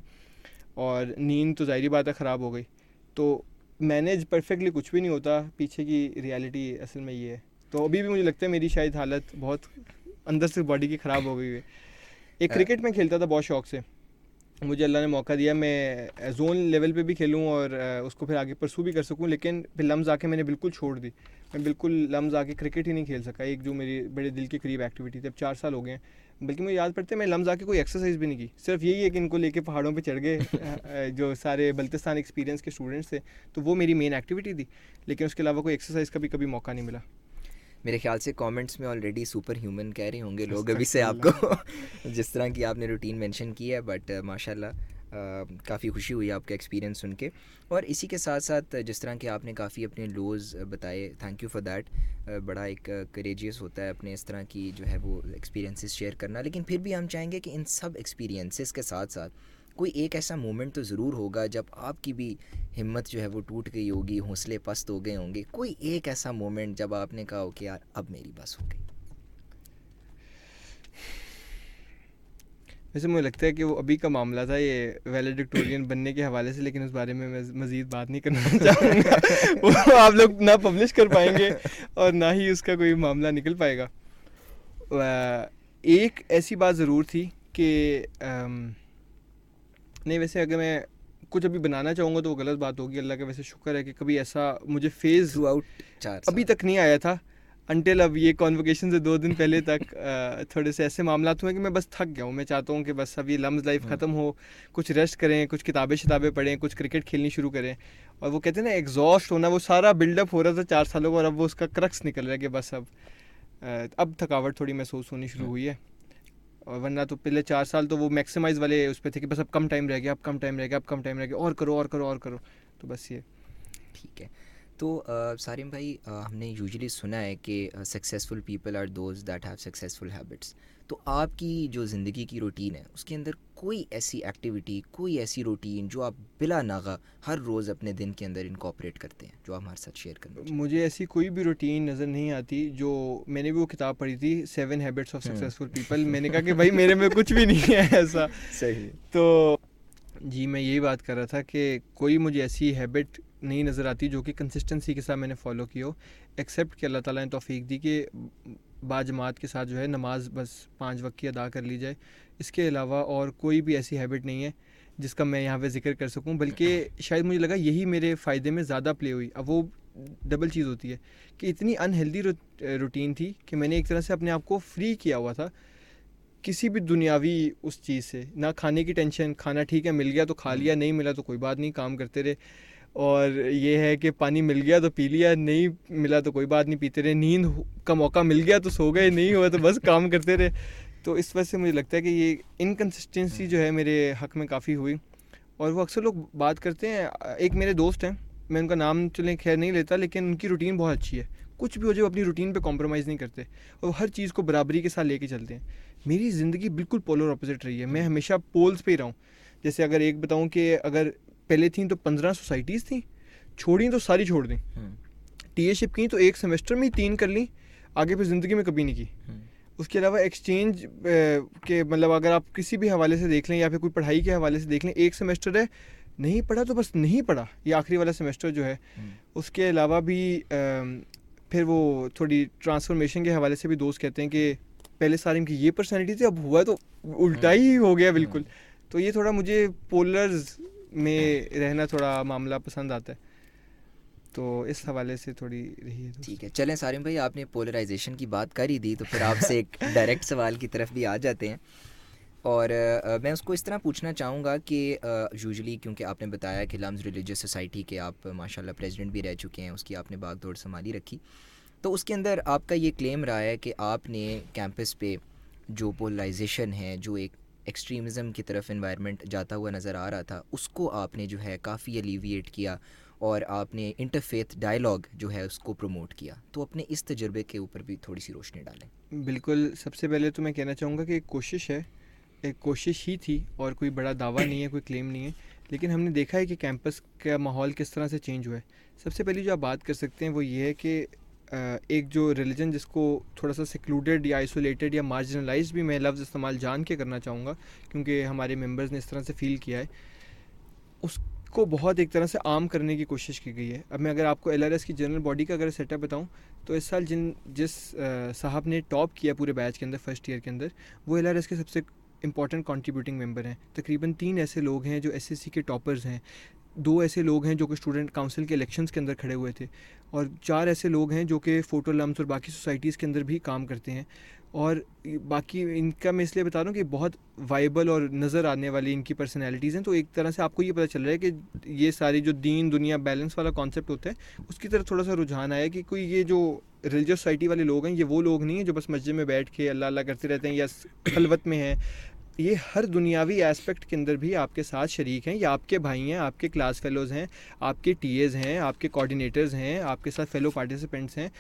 और नींद तो ज़ाहिरी बात है ख़राब हो गई। तो मैनेज परफेक्टली कुछ भी नहीं होता, पीछे की रियलिटी असल में ये है। तो अभी भी मुझे लगता है मेरी शायद हालत बहुत अंदर से बॉडी की ख़राब हो गई है। एक क्रिकेट में खेलता था बहुत शौक से, मुझे अल्लाह ने मौका दिया मैं जोन लेवल पे भी खेलूं और उसको फिर आगे परसू भी कर सकूं, लेकिन फिर लम्स आके मैंने बिल्कुल छोड़ दी। मैं बिल्कुल लम्स आके क्रिकेट ही नहीं खेल सका, एक जो मेरी बड़े दिल के करीब एक्टिविटी थी। अब 4 साल हो गए हैं, बल्कि मुझे याद पड़ते मैं लम्स आके कोई एक्सरसाइज भी नहीं की। सिर्फ यही है कि इनको लेके पहाड़ों पे चढ़ गए जो सारे बल्तिस्तान एक्सपीरियंस के स्टूडेंट्स थे, तो वो मेरी मेन एक्टिविटी थी, लेकिन उसके अलावा कोई एक्सरसाइज का भी कभी मौका नहीं मिला। मेरे ख्याल से कमेंट्स में ऑलरेडी सुपर ह्यूमन कह रहे होंगे लोग अभी से आपको जिस तरह की आपने रूटीन मेंशन की है, बट माशाल्लाह काफ़ी खुशी हुई आपका एक्सपीरियंस सुन के। और इसी के साथ साथ जिस तरह के आपने काफ़ी अपने लोज़ बताए, थैंक यू फॉर दैट। बड़ा एक करेजियस होता है अपने इस तरह की जो है वो एक्सपीरियंसेस शेयर करना, लेकिन फिर भी हम चाहेंगे कि इन सब एक्सपीरियंसेस के साथ साथ कोई एक ऐसा मोमेंट तो ज़रूर होगा जब आपकी भी हिम्मत जो है वो टूट गई होगी, हौसले पस्त हो गए होंगे। कोई एक ऐसा मोमेंट जब आपने कहा हो कि यार अब मेरी बस हो गई। वैसे मुझे लगता है कि वो अभी का मामला था ये वैलेडिक्टोरियन बनने के हवाले से, लेकिन उस बारे में मैं मज़ीद बात नहीं करना चाहूँगा। वो आप लोग ना पब्लिश कर पाएंगे और ना ही उसका कोई मामला निकल पाएगा। एक ऐसी बात ज़रूर थी कि नहीं, वैसे अगर मैं कुछ अभी बनाना चाहूँगा तो वो गलत बात होगी। अल्लाह का वैसे शुक्र है कि कभी ऐसा मुझे फेज़ थ्रू आउट 4 अभी तक नहीं आया था, अनटिल अब ये कॉन्वोकेशन से 2 दिन पहले तक थोड़े से ऐसे मामलात हुए कि मैं बस थक गया हूँ। मैं चाहता हूँ कि बस अब ये लम्स लाइफ ख़त्म हो, कुछ रेस्ट करें, कुछ किताबें पढ़ें, कुछ क्रिकेट खेलनी शुरू करें। और वो कहते हैं ना एग्जॉस्ट होना, वो सारा बिल्डअप हो रहा था 4 सालों का, और अब वो उसका क्रक्स निकल रहा है कि बस अब थकावट थोड़ी महसूस होनी शुरू हुई है। और वरना तो पहले 4 साल तो वो मैक्सिमाइज़ वाले उस पर थे कि बस अब कम टाइम रह गया, अब कम टाइम रह गया, अब कम टाइम रह गया, और करो और करो और करो। तो बस ये ठीक है। तो सारिम भाई, हमने यूजुअली सुना है कि successful people are those that have successful habits. तो आपकी जो ज़िंदगी की रूटीन है उसके अंदर कोई ऐसी एक्टिविटी, कोई ऐसी रूटीन जो आप बिला नागा हर रोज़ अपने दिन के अंदर इनकॉर्पोरेट करते हैं, जो आप हमारे साथ शेयर करना चाहिए? मुझे ऐसी कोई भी रूटीन नज़र नहीं आती। जो मैंने भी वो किताब पढ़ी थी 7 हैबिट्स ऑफ सक्सेसफुल पीपल, मैंने कहा कि भाई मेरे में कुछ भी नहीं है ऐसा। सही। तो जी मैं यही बात कर रहा था कि कोई मुझे ऐसी हैबिट नहीं नज़र आती जो कि कंसिस्टेंसी के साथ मैंने फ़ॉलो की हो, एक्सेप्ट कि अल्लाह ताला ने तौफीक दी कि बाजमात के साथ जो है नमाज बस 5 वक्त की अदा कर ली जाए। इसके अलावा और कोई भी ऐसी हैबिट नहीं है जिसका मैं यहाँ पे ज़िक्र कर सकूँ, बल्कि शायद मुझे लगा यही मेरे फ़ायदे में ज़्यादा प्ले हुई। अब वो डबल चीज़ होती है कि इतनी अनहेल्दी रूटीन थी कि मैंने एक तरह से अपने आप को फ्री किया हुआ था किसी भी दुनियावी उस चीज़ से। ना खाने की टेंशन, खाना ठीक है मिल गया तो खा लिया, नहीं मिला तो कोई बात नहीं, काम करते रहे। और ये है कि पानी मिल गया तो पी लिया, नहीं मिला तो कोई बात नहीं, पीते रहे। नींद का मौका मिल गया तो सो गए, नहीं हुआ तो बस काम करते रहे। तो इस वजह से मुझे लगता है कि ये इनकन्सिस्टेंसी जो है मेरे हक़ में काफ़ी हुई। और वो अक्सर लोग बात करते हैं, एक मेरे दोस्त हैं, मैं उनका नाम चलें खैर नहीं लेता, लेकिन उनकी रूटीन बहुत अच्छी है। कुछ भी हो जाए अपनी रूटीन पे कॉम्प्रोमाइज़ नहीं करते और हर चीज़ को बराबरी के साथ लेके चलते हैं। मेरी ज़िंदगी बिल्कुल पोलर ऑपोजिट रही है, मैं हमेशा पोल्स पे ही रहा हूँ। जैसे अगर एक बताऊँ कि अगर पहले थी तो 15 सोसाइटीज़ थी, छोड़ी तो सारी छोड़ दी। टीएशिप की तो एक सेमेस्टर में ही 3 कर ली, आगे फिर ज़िंदगी में कभी नहीं की। उसके अलावा एक्सचेंज के मतलब अगर आप किसी भी हवाले से देख लें या फिर कोई पढ़ाई के हवाले से देख लें, एक सेमेस्टर है नहीं पढ़ा तो बस नहीं पढ़ा, ये आखिरी वाला सेमेस्टर जो है। उसके अलावा भी फिर वो थोड़ी ट्रांसफॉर्मेशन के हवाले से भी दोस्त कहते हैं कि पहले सारिम की ये पर्सनैलिटी थी, अब हुआ तो उल्टा ही हो गया बिल्कुल। तो ये थोड़ा मुझे पोलर्स में रहना थोड़ा मामला पसंद आता है, तो इस हवाले से थोड़ी रही है। ठीक है, चलें सारिम भाई, आपने पोलराइजेशन की बात कर ही दी तो फिर आपसे एक डायरेक्ट सवाल की तरफ भी आ जाते हैं। और मैं उसको इस तरह पूछना चाहूँगा कि यूजुअली क्योंकि आपने बताया कि लम्स रिलीजियस सोसाइटी के आप माशाल्लाह प्रेसिडेंट भी रह चुके हैं, उसकी आपने भाग दौड़ संभाली रखी, तो उसके अंदर आपका ये क्लेम रहा है कि आपने कैंपस पे जो पोलराइजेशन है, जो एक एक्सट्रीमिज़म की तरफ एनवायरनमेंट जाता हुआ नज़र आ रहा था, उसको आपने जो है काफ़ी एलिविएट किया और आपने इंटरफेथ डायलॉग जो है उसको प्रमोट किया। तो अपने इस तजुर्बे के ऊपर भी थोड़ी सी रोशनी डालें। बिल्कुल, सबसे पहले तो मैं कहना चाहूँगा कि एक कोशिश है, एक कोशिश ही थी और कोई बड़ा दावा नहीं है, कोई क्लेम नहीं है, लेकिन हमने देखा है कि कैंपस का माहौल किस तरह से चेंज हुआ है। सबसे पहली जो आप बात कर सकते हैं वो ये है कि एक जो रिलीजन जिसको थोड़ा सा सेक्लूडेड या आइसोलेटेड या मार्जिनलाइज्ड भी मैं लफ्ज़ इस्तेमाल जान के करना चाहूँगा क्योंकि हमारे मेंबर्स ने इस तरह से फ़ील किया है, उसको बहुत एक तरह से आम करने की कोशिश की गई है। अब मैं अगर आपको LRS की जनरल बॉडी का अगर सेटअप बताऊं तो इस साल जिस साहब ने टॉप किया पूरे बैच के अंदर फर्स्ट ईयर के अंदर, वो LRS के सबसे इंपॉर्टेंट कंट्रीब्यूटिंग मेंबर हैं। तकरीबन 3 ऐसे लोग हैं जो एसएससी के टॉपर्स हैं, 2 ऐसे लोग हैं जो कि स्टूडेंट काउंसिल के इलेक्शंस के अंदर खड़े हुए थे, और 4 ऐसे लोग हैं जो कि फोटो लम्स और बाकी सोसाइटीज़ के अंदर भी काम करते हैं। और बाकी इनका मैं इसलिए बता रहा हूँ कि बहुत वाइबल और नज़र आने वाली इनकी पर्सनैलिटीज़ हैं। तो एक तरह से आपको ये पता चल रहा है कि ये सारी जो दीन दुनिया बैलेंस वाला कॉन्सेप्ट होता है उसकी तरफ थोड़ा सा रुझान आया कि कोई ये जो रिलीजियस सोसाइटी वाले लोग हैं ये वो लोग नहीं हैं जो बस मस्जिद में बैठ के अल्लाह अल्लाह करते रहते हैं या खलवत में हैं। ये हर दुनियावी एस्पेक्ट के अंदर भी आपके साथ शरीक हैं, या आपके भाई हैं, आपके क्लास फेलोज़ हैं, आपके टीएज़ हैं, आपके कोऑर्डिनेटर्स हैं, आपके साथ फेलो पार्टिसिपेंट्स हैं।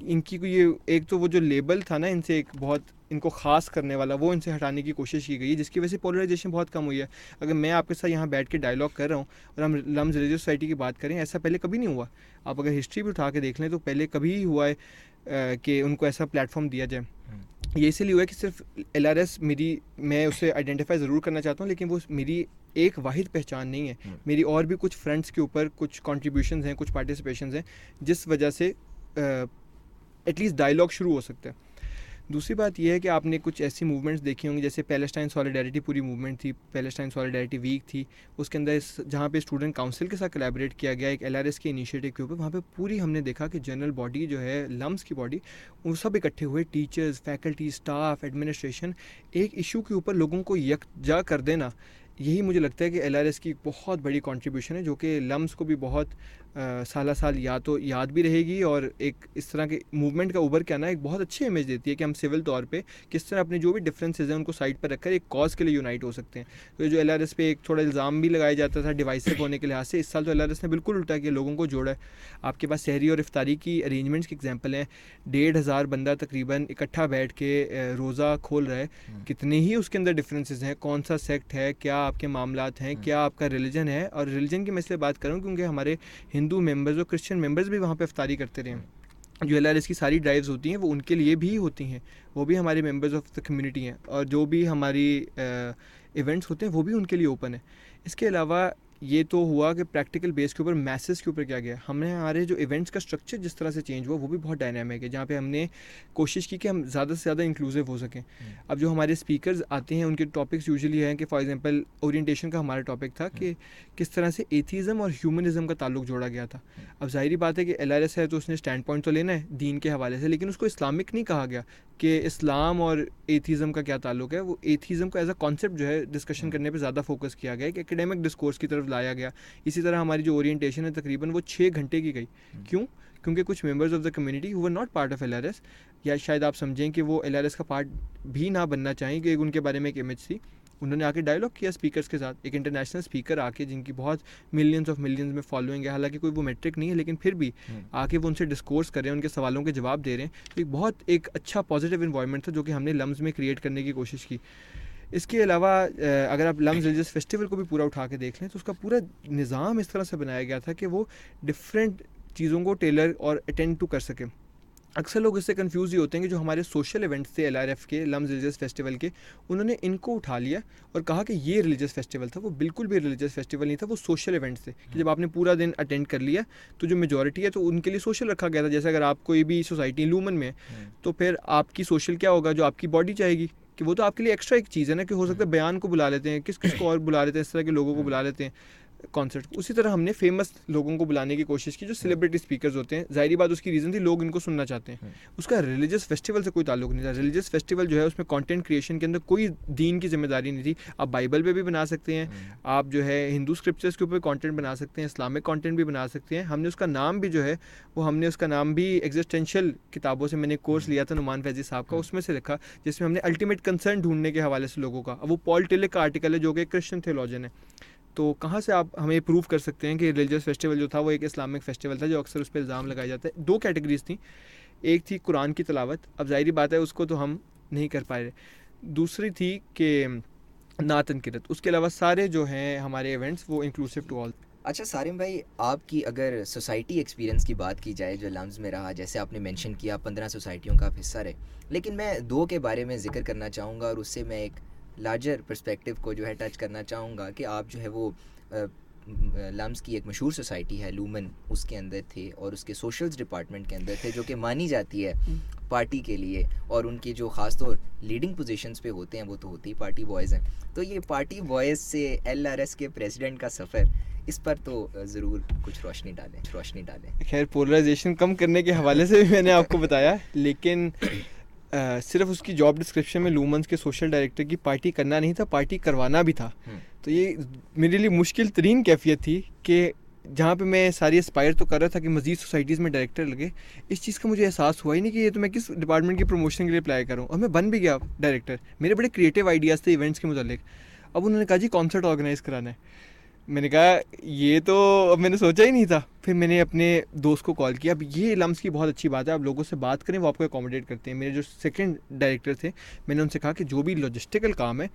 इनकी कोई ये एक तो वो जो लेबल था ना इनसे एक बहुत इनको ख़ास करने वाला, वो इनसे हटाने की कोशिश की गई है, जिसकी वजह से पोलराइजेशन बहुत कम हुई है। अगर मैं आपके साथ यहाँ बैठ के डायलॉग कर रहा हूँ और हम लम्स रिलीजियस सोसाइटी की बात करें, ऐसा पहले कभी नहीं हुआ। आप अगर हिस्ट्री भी उठा के देख लें तो पहले कभी ही हुआ है कि उनको ऐसा प्लेटफॉर्म दिया जाए। ये इसलिए हुआ है कि सिर्फ LRS मैं उसे आइडेंटिफाई ज़रूर करना चाहता हूँ, लेकिन वो मेरी एक वाहिद पहचान नहीं है। मेरी और भी कुछ फ्रंट्स के ऊपर कुछ कॉन्ट्रीब्यूशंस हैं, कुछ पार्टिसिपेशंस हैं, जिस वजह से एटलीस्ट डायलॉग शुरू हो सकता है। दूसरी बात यह है कि आपने कुछ ऐसी मूवमेंट्स देखी होंगी, जैसे पैलेस्टाइन सॉलिडारिटी पूरी मूवमेंट थी, पैलेस्टाइन सॉलिडारिटी वीक थी, उसके अंदर जहाँ पे स्टूडेंट काउंसिल के साथ कोलैबोरेट किया गया एक LRS के इनिशिएटिव के ऊपर, वहाँ पे पूरी हमने देखा कि जनरल बॉडी जो है लम्स की बॉडी, वो सब इकट्ठे हुए, टीचर्स, फैकल्टी, स्टाफ, एडमिनिस्ट्रेशन, एक इशू के ऊपर लोगों को यकजा कर देना। यही मुझे लगता है कि LRS की बहुत बड़ी कंट्रीब्यूशन है, जो कि लम्स को भी बहुत साल साल या तो याद भी रहेगी, और एक इस तरह के मूवमेंट का उभर के आना एक बहुत अच्छी इमेज देती है कि हम सिविल तौर पे किस तरह अपने जो भी डिफरेंसेस हैं उनको साइड पर रखकर एक कॉज के लिए यूनाइट हो सकते हैं। तो ये जो LRS पे एक थोड़ा इल्ज़ाम भी लगाया जाता था डिवाइसिव होने के लिहाज से, इस साल तो LRS ने बिल्कुल उल्टा किया, लोगों को जोड़ा है। आपके पास सहरी और इफ्तारी की अरेंजमेंट्स की एग्जाम्पल हैं, 1,500 बंदा तकरीबन इकट्ठा बैठ के रोज़ा खोल रहा है। कितने ही उसके अंदर डिफरेंसेस हैं, कौन सा सेक्ट है, क्या आपके मामलात हैं, क्या आपका रिलीजन है। और रिलीजन की मैं इसलिए बात करूँ क्योंकि हमारे हिंदू मेंबर्स और क्रिश्चियन मेंबर्स भी वहाँ पे इफ्तारी करते रहे हैं। जो LRS की सारी ड्राइव्स होती हैं वो उनके लिए भी होती हैं, वो भी हमारे मेंबर्स ऑफ द कम्युनिटी हैं, और जो भी हमारी इवेंट्स होते हैं वो भी उनके लिए ओपन है। इसके अलावा ये तो हुआ कि प्रैक्टिकल बेस के ऊपर मैसेज के ऊपर क्या गया, हमने हमारे जो इवेंट्स का स्ट्रक्चर जिस तरह से चेंज हुआ वो भी बहुत डायनामिक है, जहाँ पे हमने कोशिश की कि हम ज़्यादा से ज़्यादा इंक्लूसिव हो सकें। अब जो हमारे स्पीकर्स आते हैं उनके टॉपिक्स यूजुअली हैं कि फॉर एग्जांपल ओरिएंटेशन का हमारा टॉपिक था कि किस तरह से एथीज़म और ह्यूमनिज़म का ताल्लुक जोड़ा गया था। अब जाहिर बात है कि LRS है तो उसने स्टैंड पॉइंट तो लेना है दीन के हवाले से, लेकिन उसको इस्लामिक नहीं कहा गया कि इस्लाम और एथीज़म का क्या ताल्लुक है। वो एथीज़म का एज अ कॉन्सेप्ट जो है डिस्कशन करने पे ज़्यादा फोकस किया गया, कि एकेडमिक डिस्कोर्स की तरफ लाया गया। इसी तरह हमारी जो ओरिएंटेशन है तकरीबन वो 6 घंटे की गई। क्यों? क्योंकि कुछ members of the community who were not part of LRS, या शायद आप समझें कि वो LRS का पार्ट भी ना बनना चाहें, कि उनके बारे में एक इमेज थी, उन्होंने आके डायलॉग किया स्पीकर्स के साथ। एक इंटरनेशनल स्पीकर आके जिनकी बहुत मिलियंस में फॉलोइंग है, हालांकि कोई वो मेट्रिक नहीं है, लेकिन फिर भी आके वो उनसे डिस्कोर्स कर रहे हैं, उनके सवालों के जवाब दे रहे हैं। तो एक अच्छा पॉजिटिव इन्वायरमेंट था जो कि हमने लम्स में क्रिएट करने की कोशिश की। इसके अलावा अगर आप लम्स रिलीजियस फेस्टिवल को भी पूरा उठा के देख लें तो उसका पूरा निज़ाम इस तरह से बनाया गया था कि वो डिफरेंट चीज़ों को टेलर और अटेंड टू कर सके। अक्सर लोग इससे कंफ्यूज ही होते हैं कि जो हमारे सोशल इवेंट्स थे LRF के, लम्स रिलीजियस फेस्टिवल के, उन्होंने इनको उठा लिया और कहा कि ये रिलीजियस फेस्टिवल था। वो बिल्कुल भी रिलीजियस फेस्टिवल नहीं था, वो सोशल इवेंट्स थे कि जब आपने पूरा दिन अटेंड कर लिया तो जो मेजॉरिटी है तो उनके लिए सोशल रखा गया था। जैसे अगर आप कोई भी सोसाइटी लूमन में है तो फिर आपकी सोशल क्या होगा, जो आपकी बॉडी चाहेगी, कि वो तो आपके लिए एक्स्ट्रा एक चीज़ है ना, कि हो सकता है बयान को बुला लेते हैं, किस किस को और बुला लेते हैं, इस तरह के लोगों को बुला लेते हैं कॉन्सर्ट। उसी तरह हमने फेमस लोगों को बुलाने की कोशिश की जो सेलिब्रिटी स्पीकर्स होते हैं। जाहिर बात उसकी रीज़न थी लोग इनको सुनना चाहते हैं। उसका रिलीजियस फेस्टिवल से कोई ताल्लुक नहीं था। रिलीजियस फेस्टिवल जो है उसमें कंटेंट क्रिएशन के अंदर कोई दीन की जिम्मेदारी नहीं थी। आप बाइबल पे भी बना सकते हैं, आप जो है हिंदू स्क्रिप्चर्स के ऊपर कंटेंट बना सकते हैं, इस्लामिक कंटेंट भी बना सकते हैं। हमने उसका नाम भी जो है वो हमने उसका नाम भी एग्जिस्टेंशियल किताबों से, मैंने कोर्स लिया था नुमान फैजी साहब का, उसमें से लिखा, जिसमें हमने अल्टीमेट कंसर्न ढूंढने के हवाले से लोगों का। अब वो पॉल टिलेक का आर्टिकल है जो कि क्रिश्चियन थियोलॉजियन है। तो कहाँ से आप हमें प्रूव कर सकते हैं कि रिलीजियस फेस्टिवल जो था वो एक इस्लामिक फेस्टिवल था, जो अक्सर उस पर इल्ज़ाम लगाया जाता है। 2 कैटेगरीज थी, एक थी कुरान की तिलावत, अब जाहिर बात है उसको तो हम नहीं कर पाए। दूसरी थी कि नातन किरत। उसके अलावा सारे जो हैं हमारे इवेंट्स वो इंक्लूसिव टू ऑल। अच्छा सारिम भाई, आपकी अगर सोसाइटी एक्सपीरियंस की बात की जाए जो लम्स में रहा, जैसे आपने मेंशन किया 15 सोसाइटियों का आप हिस्सा रहे, लेकिन मैं 2 के बारे में जिक्र करना चाहूँगा और उससे मैं एक लार्जर पर्सपेक्टिव को जो है टच करना चाहूँगा कि आप जो है वो लम्स की एक मशहूर सोसाइटी है लूमन, उसके अंदर थे और उसके सोशल्स डिपार्टमेंट के अंदर थे, जो कि मानी जाती है पार्टी के लिए, और उनकी जो ख़ासतौर लीडिंग पोजीशंस पे होते हैं वो तो होती ही पार्टी बॉयज़ हैं। तो ये पार्टी बॉयज़ से LRS के प्रेसिडेंट का सफ़र, इस पर तो ज़रूर कुछ रोशनी डालें। खैर पोलराइजेशन कम करने के हवाले से भी मैंने आपको बताया, लेकिन सिर्फ उसकी जॉब डिस्क्रिप्शन में लूमन्स के सोशल डायरेक्टर की पार्टी करना नहीं था, पार्टी करवाना भी था। तो ये मेरे लिए मुश्किल तरीन कैफियत थी कि जहाँ पे मैं सारी एस्पायर तो कर रहा था कि मज़ीद सोसाइटीज़ में डायरेक्टर लगे, इस चीज़ का मुझे एहसास हुआ ही नहीं कि ये तो मैं किस डिपार्टमेंट की प्रमोशन के लिए अप्लाई करूँ, और मैं बन भी गया डायरेक्टर। मेरे बड़े क्रिएटिव आइडियाज़ थे इवेंट्स के मुतालिक। अब उन्होंने कहा जी कॉन्सर्ट ऑर्गेनाइज़ कराना है। मैंने कहा ये तो अब मैंने सोचा ही नहीं था। फिर मैंने अपने दोस्त को कॉल किया। अब ये लम्स की बहुत अच्छी बात है, आप लोगों से बात करें, वो आपको अकोमोडेट करते हैं। मेरे जो सेकंड डायरेक्टर थे, मैंने उनसे कहा कि जो भी लॉजिस्टिकल काम है,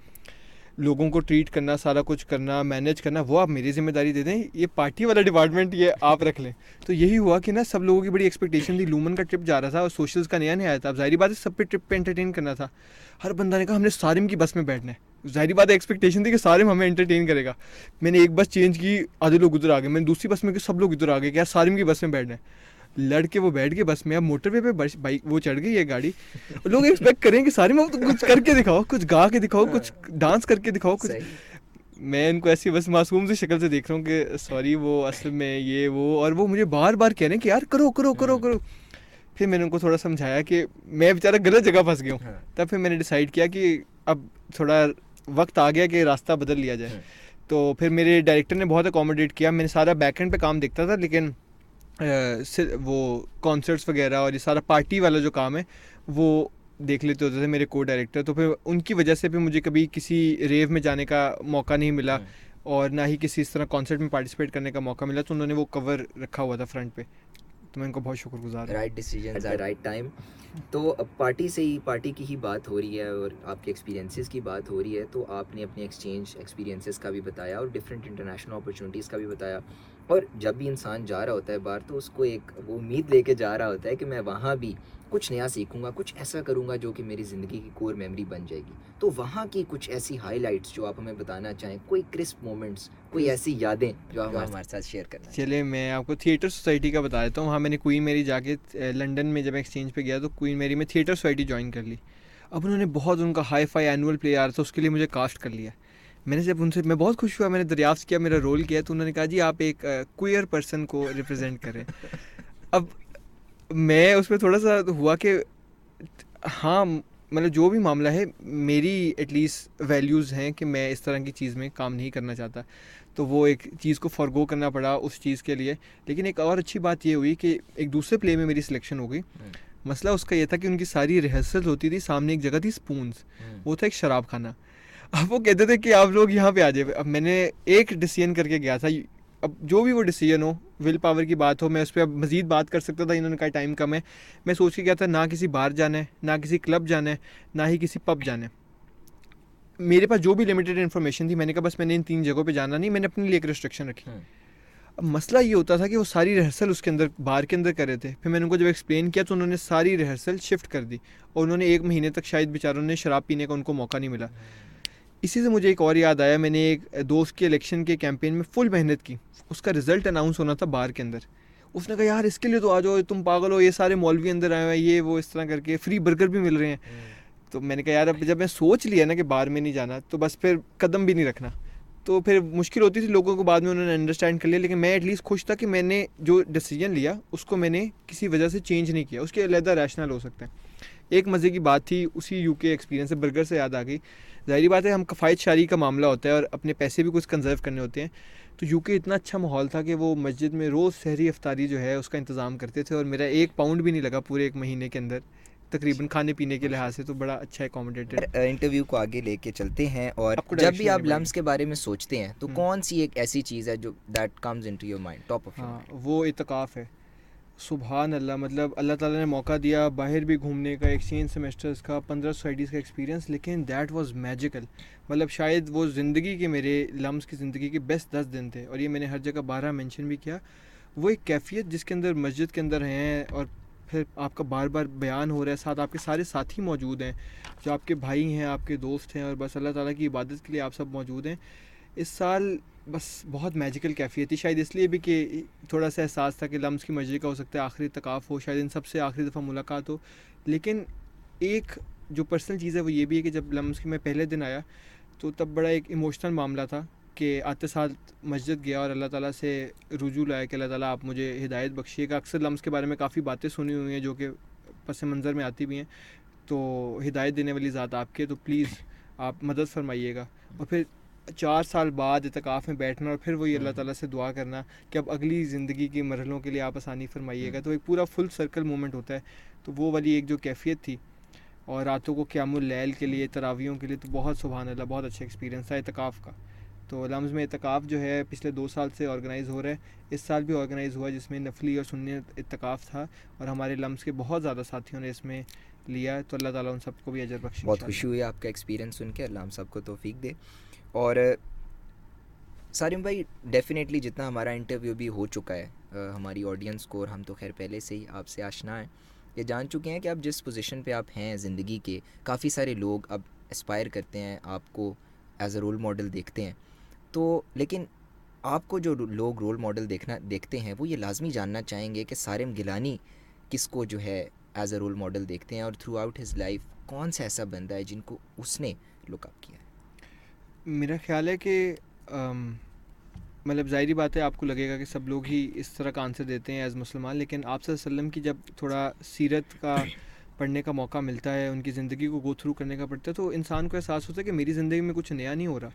लोगों को ट्रीट करना, सारा कुछ करना, मैनेज करना, वो आप मेरी जिम्मेदारी दे दें, ये पार्टी वाला डिपार्टमेंट ये आप रख लें। तो यही हुआ कि ना सब लोगों की बड़ी एक्सपेक्टेशन थी। लूमन का ट्रिप जा रहा था और सोशल्स का नया आया था। अब ज़ाहिर बात है सब पे ट्रिप पे एंटरटेन करना था। हर बंदा ने कहा हमने सारिम की बस में बैठना है। ज़ाहिर बात है एक्सपेक्टेशन थी कि सारिम हमें एंटरटेन करेगा। मैंने एक बस चेंज की, आधे लोग उधर आ गए। मैंने दूसरी बस में सब लोग इधर आ गए कि यार सारिम की बस में बैठना है। लड़के वो बैठ गए बस में। अब मोटरवे पे बाइक वो चढ़ गई है गाड़ी। लोग एक्सपेक्ट करें कि सारिम तो कुछ करके दिखाओ, कुछ गा के दिखाओ, कुछ डांस करके दिखाओ, कुछ। मैं इनको ऐसी बस मासूम सी शक्ल से देख रहा हूँ कि सॉरी वो असल में ये वो, और वो मुझे बार बार कह रहे हैं कि यार करो करो करो करो। फिर मैंने उनको थोड़ा समझाया कि मैं बेचारा गलत जगह फंस गया हूँ। तब फिर मैंने डिसाइड किया कि अब थोड़ा वक्त आ गया कि रास्ता बदल लिया जाए। तो फिर मेरे डायरेक्टर ने बहुत अकोमोडेट किया। मैंने सारा बैकएंड पे काम देखता था, लेकिन वो कॉन्सर्ट्स वगैरह और ये सारा पार्टी वाला जो काम है वो देख लेते होते थे मेरे को डायरेक्टर। तो फिर उनकी वजह से फिर मुझे कभी किसी रेव में जाने का मौका नहीं मिला, और ना ही किसी इस तरह कॉन्सर्ट में पार्टिसिपेट करने का मौका मिला। तो उन्होंने वो कवर रखा हुआ था फ्रंट पे। तो मैं इनको बहुत शुक्रगुजार। Right decision at the right time. तो अब पार्टी की ही बात हो रही है और आपके एक्सपीरियंसेस की बात हो रही है, तो आपने अपने एक्सचेंज एक्सपीरियंसेस का भी बताया और डिफरेंट इंटरनेशनल अपॉर्चुनिटीज़ का भी बताया। और जब भी इंसान जा रहा होता है बाहर, तो उसको एक वो उम्मीद लेके जा रहा होता है कि मैं वहाँ भी कुछ नया सीखूंगा, कुछ ऐसा करूँगा जो कि मेरी ज़िंदगी की कोर मेमोरी बन जाएगी। तो वहाँ की कुछ ऐसी हाईलाइट्स जो आप हमें बताना चाहें, कोई क्रिस्प मोमेंट्स, कोई ऐसी यादें जो हमारे साथ शेयर करना। चलिए मैं आपको थिएटर सोसाइटी का बता देता हूँ। वहाँ मैंने क्वीन मेरी जाके लंदन में जब एक्सचेंज पे गया तो क्वीन मेरी में थिएटर सोसाइटी ज्वाइन कर ली। अब उन्होंने बहुत उनका हाई फाई एनुअल प्ले आ रहा था, उसके लिए मुझे कास्ट कर लिया। मैंने जब उनसे, मैं बहुत खुश हुआ, मैंने दरियाफ्त किया, मेरा रोल किया। तो उन्होंने कहा जी आप एक क्वियर पर्सन को रिप्रेजेंट करें। अब मैं उसमें थोड़ा सा हुआ कि हाँ मतलब जो भी मामला है, मेरी एटलीस्ट वैल्यूज़ हैं कि मैं इस तरह की चीज़ में काम नहीं करना चाहता। तो वो एक चीज़ को फॉरगो करना पड़ा उस चीज़ के लिए। लेकिन एक और अच्छी बात ये हुई कि एक दूसरे प्ले में मेरी सिलेक्शन हो गई। मसला उसका ये था कि उनकी सारी रिहर्सल होती थी, सामने एक जगह थी स्पून्स, वो था एक शराब खाना। अब वो कहते थे कि आप लोग यहाँ पे आ जाए। अब मैंने एक डिसीजन करके गया था। अब जो भी वो डिसीजन हो, विल पावर की बात हो, मैं उस पर अब मज़ीद बात कर सकता था। इन्होंने कहा टाइम कम है। मैं सोच के गया था ना किसी बार जाना है, ना किसी क्लब जाना है, ना ही किसी पब जाना है। मेरे पास जो भी लिमिटेड इन्फॉर्मेशन थी, मैंने कहा बस मैंने इन 3 जगहों पे जाना नहीं। मैंने अपने लिए एक रिस्ट्रिक्शन रखी। अब मसला ये होता था कि वो सारी रिहर्सल उसके अंदर बार के अंदर कर रहे थे। फिर मैंने उनको जब एक्सप्लेन किया तो उन्होंने सारी रिहर्सल शिफ्ट कर दी, और उन्होंने 1 महीने तक शायद बेचारों ने शराब पीने का उनको मौका नहीं मिला। इसी से मुझे एक और याद आया, मैंने एक दोस्त के इलेक्शन के कैंपेन में फुल मेहनत की। उसका रिजल्ट अनाउंस होना था बार के अंदर। उसने कहा यार इसके लिए तो आ जाओ, तुम पागल हो, ये सारे मौलवी अंदर आए हुए हैं, ये वो इस तरह करके, फ्री बर्गर भी मिल रहे हैं। तो मैंने कहा यार अब जब मैं सोच लिया ना कि बार में नहीं जाना, तो बस फिर कदम भी नहीं रखना। तो फिर मुश्किल होती थी लोगों को, बाद में उन्होंने अंडरस्टैंड कर लिया। लेकिन मैं एटलीस्ट खुश था कि मैंने जो डिसीजन लिया उसको मैंने किसी वजह से चेंज नहीं किया। उसके अलहदा रैशनल हो सकते हैं। एक मज़े की बात थी, उसी यूके एक्सपीरियंस से बर्गर से याद आ गई। ज़ाहिर बात है हम कफ़ायत शारी का मामला होता है और अपने पैसे भी कुछ कंजर्व करने होते हैं। तो यूके इतना अच्छा माहौल था कि वो मस्जिद में रोज़ सहरी अफ्तारी जो है उसका इंतज़ाम करते थे, और मेरा 1 पाउंड भी नहीं लगा पूरे 1 महीने के अंदर तकरीबन, खाने पीने के लिहाज से। तो बड़ा अच्छा एकोमोडेटेड। इंटरव्यू को आगे लेके चलते हैं, और जब भी आप लम्स के बारे में सोचते हैं तो कौन सी एक ऐसी चीज़ है जो that comes into your mind, top of? हाँ, वो इत्काफ़ है। सुभान अल्लाह, मतलब अल्लाह ताला ने मौका दिया बाहर भी घूमने का, एक्सचेंज सेमेस्टर्स का, 15 सोसाइटीज़ का एक्सपीरियंस, लेकिन दैट वाज मैजिकल। मतलब शायद वो ज़िंदगी के, मेरे लम्स की ज़िंदगी के बेस्ट 10 दिन थे। और ये मैंने हर जगह 12 मेंशन भी किया। वो एक कैफियत जिसके अंदर मस्जिद के अंदर हैं, और फिर आपका बार बार बयान हो रहा है, साथ आपके सारे साथी मौजूद हैं जो आपके भाई हैं, आपके दोस्त हैं, और बस अल्लाह ताला की इबादत के लिए आप सब मौजूद हैं। इस साल बस बहुत मैजिकल कैफियत थी, शायद इसलिए भी कि थोड़ा सा एहसास था कि लम्स की मस्जिद का हो सकता है आखिरी तकाफ़ हो, शायद इन सबसे आखिरी दफ़ा मुलाकात हो। लेकिन एक जो पर्सनल चीज़ है वो ये भी है कि जब लम्स की मैं पहले दिन आया तो तब बड़ा एक इमोशनल मामला था कि आते साल मस्जिद गया और अल्लाह ताला से रुजू लाया कि अल्लाह ताला आप मुझे हिदायत बख्शिएगा। अक्सर लम्स के बारे में काफ़ी बातें सुनी हुई हैं जो कि पस मंज़र में आती भी हैं, तो हिदायत देने वाली ज़ात आपके, तो प्लीज़ आप मदद फरमाइएगा। और फिर 4 साल बाद इत्काफ़ में बैठना और फिर वही अल्लाह ताला से दुआ करना कि अब अगली ज़िंदगी के मरहलों के लिए आप आसानी फरमाइएगा, तो एक पूरा फुल सर्कल मोमेंट होता है। तो वो वाली एक जो कैफियत थी, और रातों को क़यामुल लैल के लिए, तरावियों के लिए, तो बहुत सुभान अल्लाह बहुत अच्छा एक्सपीरियंस था इत्काफ़ का। तो लम्स में इत्काफ़ जो है पिछले 2 साल से ऑर्गेनाइज़ हो रहा है, इस साल भी ऑर्गेनाइज़ हुआ जिसमें नफली और सुन्नी इत्काफ़ था और हमारे लम्स के बहुत ज़्यादा साथियों ने इसमें लिया है। तो अल्लाह ताला उन सबको भी अजर बख्शे। बहुत खुशी हुई आपका एक्सपीरियंस सुन के, अल्लाह हम सबको तौफीक दे। और सारिम भाई, डेफिनेटली जितना हमारा इंटरव्यू भी हो चुका है, हमारी ऑडियंस को, और हम तो खैर पहले से ही आपसे आशना है, ये जान चुके हैं कि आप जिस पोजीशन पे आप हैं ज़िंदगी के, काफ़ी सारे लोग अब एस्पायर करते हैं, आपको एज अ रोल मॉडल देखते हैं। तो लेकिन आपको जो लोग रोल मॉडल देखते हैं वो ये लाजमी जानना चाहेंगे कि सारिम गिलानी किसको जो है एज अ रोल मॉडल देखते हैं, और थ्रू आउट हिज लाइफ कौन सा ऐसा बंदा है जिनको उसने लुक अप किया है। मेरा ख्याल है कि मतलब ज़ाहिरी बात है आपको लगेगा कि सब लोग ही इस तरह का आंसर देते हैं एज़ मुसलमान, लेकिन आप सल्लल्लाहु अलैहि वसल्लम की जब थोड़ा सीरत का पढ़ने का मौका मिलता है, उनकी ज़िंदगी को गो थ्रू करने का पड़ता है, तो इंसान को एहसास होता है कि मेरी ज़िंदगी में कुछ नया नहीं हो रहा,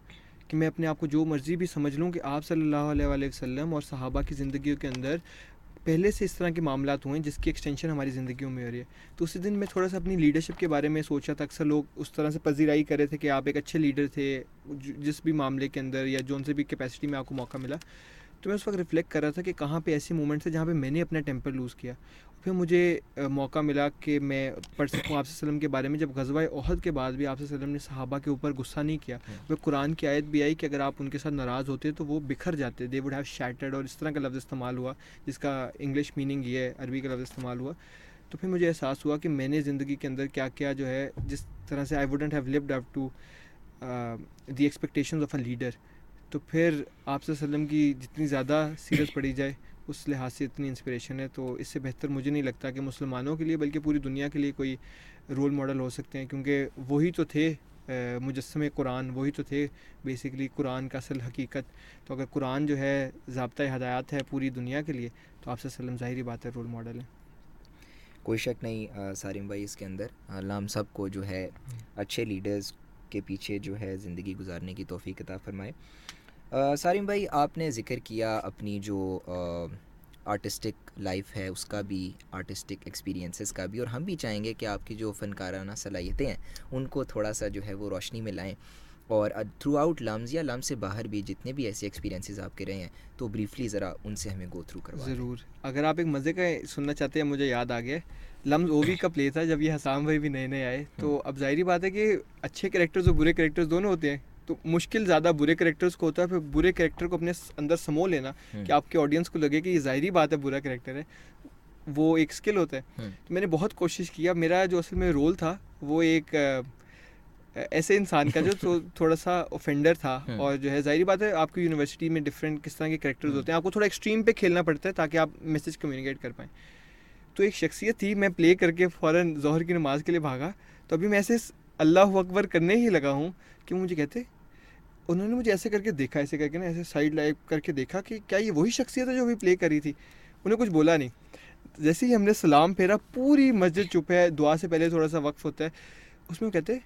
कि मैं अपने आप को जो मर्ज़ी भी समझ लूँ कि आप सल्लल्लाहु अलैहि वसल्लम और सहाबा की ज़िंदगी के अंदर पहले से इस तरह के मामलात हुए हैं जिसकी एक्सटेंशन हमारी ज़िंदगियों में हो रही है। तो उसी दिन मैं थोड़ा सा अपनी लीडरशिप के बारे में सोचा था। अक्सर लोग उस तरह से पजीराई कर रहे थे कि आप एक अच्छे लीडर थे जिस भी मामले के अंदर या जोन से भी कैपेसिटी में आपको मौका मिला। तो मैं उस वक्त रिफ्लेक्ट कर रहा था कि कहाँ पे ऐसे मोमेंट्स हैं जहाँ पे मैंने अपना टेम्पर लूज़ किया। फिर मुझे मौका मिला कि मैं पढ़ सकूँ आप सल्लम के बारे में। जब ग़ज़वा ओहद के बाद भी आप सल्लम ने सहाबा के ऊपर गुस्सा नहीं किया, वह कुरान की आयत भी आई कि अगर आप उनके साथ नाराज़ होते तो वो बिखर जाते, दे वुड हैव शैटर्ड, और इस तरह का लफ्ज़ इस्तेमाल हुआ जिसका इंग्लिश मीनिंग ये है, अरबी का लफ्ज़ इस्तेमाल हुआ। तो फिर मुझे एहसास हुआ कि मैंने ज़िंदगी के अंदर क्या क्या जो है, जिस तरह से I wouldn't have lived up to the expectations of a leader. तो फिर आप सल्लम की जितनी ज़्यादा सीरत पढ़ी जाए उस लिहाज से इतनी इंस्पिरेशन है, तो इससे बेहतर मुझे नहीं लगता कि मुसलमानों के लिए बल्कि पूरी दुनिया के लिए कोई रोल मॉडल हो सकते हैं, क्योंकि वही तो थे मुजस्समे कुरान, वही तो थे बेसिकली कुरान का असल हकीकत। तो अगर कुरान जो है ज़ाब्ता हदायत है पूरी दुनिया के लिए, तो आप सल्लम ज़ाहिरी बात है रोल मॉडल है। कोई शक नहीं सारिम भाई इसके अंदर, अल्लाह हम सब को जो है अच्छे लीडर्स के पीछे जो है ज़िंदगी गुजारने की तौफीक अता फरमाए। सारिम भाई, आपने ज़िक्र किया अपनी जो आर्टिस्टिक लाइफ है उसका भी, आर्टिस्टिक एक्सपीरियंसेस का भी, और हम भी चाहेंगे कि आपकी जो फ़नकाराना सलाहियतें हैं उनको थोड़ा सा जो है वो रोशनी में लाएँ, और थ्रू आउट लम्स या लम्स से बाहर भी जितने भी ऐसे एक्सपीरियंसेस आपके रहे हैं तो ब्रीफली ज़रा उनसे हमें गो थ्रू करवाएं। ज़रूर। अगर आप एक मज़े का सुनना चाहते हैं, मुझे याद आ गया, लम्स ओवी का प्ले था जब ये हसाम भाई भी नए नए आए। तो अब ज़ाहिरी बात है कि अच्छे कैरेक्टर्स और बुरे कैरेक्टर्स दोनों होते हैं, तो मुश्किल ज़्यादा बुरे कैरेक्टर्स को होता है। फिर बुरे कैरेक्टर को अपने अंदर समो लेना कि आपके ऑडियंस को लगे कि ये ज़ाहिरी बात है बुरा कैरेक्टर है, वो एक स्किल होता है। तो मैंने बहुत कोशिश किया। मेरा जो असल में रोल था वो एक ऐसे इंसान का जो थोड़ा सा ऑफेंडर था, और जो है ज़ाहिरी बात है आपकी यूनिवर्सिटी में डिफरेंट किस तरह के कैरेक्टर्स होते हैं, आपको थोड़ा एक्सट्रीम पे खेलना पड़ता है ताकि आप मैसेज कम्युनिकेट कर पाएँ। तो एक शख्सियत थी, मैं प्ले करके फ़ौरन ज़ोहर की नमाज़ के लिए भागा, तो अभी मैं ऐसे अल्लाह अकबर करने ही लगा हूँ कि मुझे कहते, उन्होंने मुझे ऐसे करके देखा, ऐसे करके ना ऐसे साइड लाइव करके देखा कि क्या ये वही शख्सियत है जो अभी प्ले करी थी। उन्हें कुछ बोला नहीं। जैसे ही हमने सलाम फेरा, पूरी मस्जिद चुप है, दुआ से पहले थोड़ा सा वक्फ होता है, उसमें कहते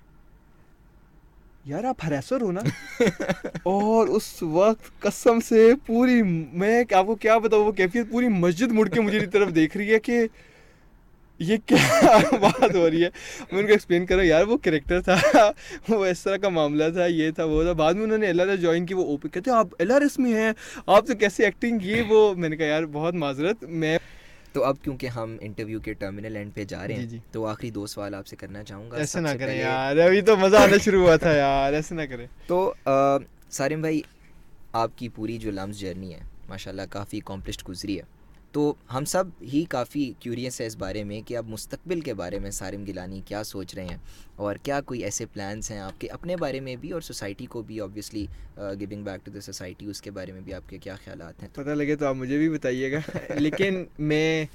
यार आप हरासर हो ना। और उस वक्त कसम से पूरी, मैं आपको क्या बताऊँ, वो कैफियत, पूरी मस्जिद मुड़ के मुझे तरफ देख रही है कि ये क्या बात हो रही है। मैं उनको एक्सप्लेन कर रहा हूँ, यार वो कैरेक्टर था, वो इस तरह का मामला था, ये था वो था। बाद में उन्होंने LRS ज्वाइन की, वो ओपन कहते हैं आप LRS में हैं, आप तो कैसे एक्टिंग, ये वो। मैंने कहा यार बहुत माजरत। मैं तो अब क्योंकि हम इंटरव्यू के टर्मिनल एंड पे जा रहे हैं, जी। तो आखिरी 2 सवाल आपसे करना चाहूँगा। ऐसे ना करें यार, अभी तो मज़ा आना शुरू हुआ था यार, ऐसे ना करें। तो सारिम भाई, आपकी पूरी जो लम्स जर्नी है माशाल्लाह काफ़ी अकम्प्लिश्ड गुजरी है, तो हम सब ही काफ़ी क्यूरियस है इस बारे में कि अब मुस्तकबिल के बारे में सारिम गिलानी क्या सोच रहे हैं, और क्या कोई ऐसे प्लान्स हैं आपके अपने बारे में भी और सोसाइटी को भी, obviously giving back to the society, उसके बारे में भी आपके क्या ख्यालात हैं? पता लगे तो आप मुझे भी बताइएगा। लेकिन मैं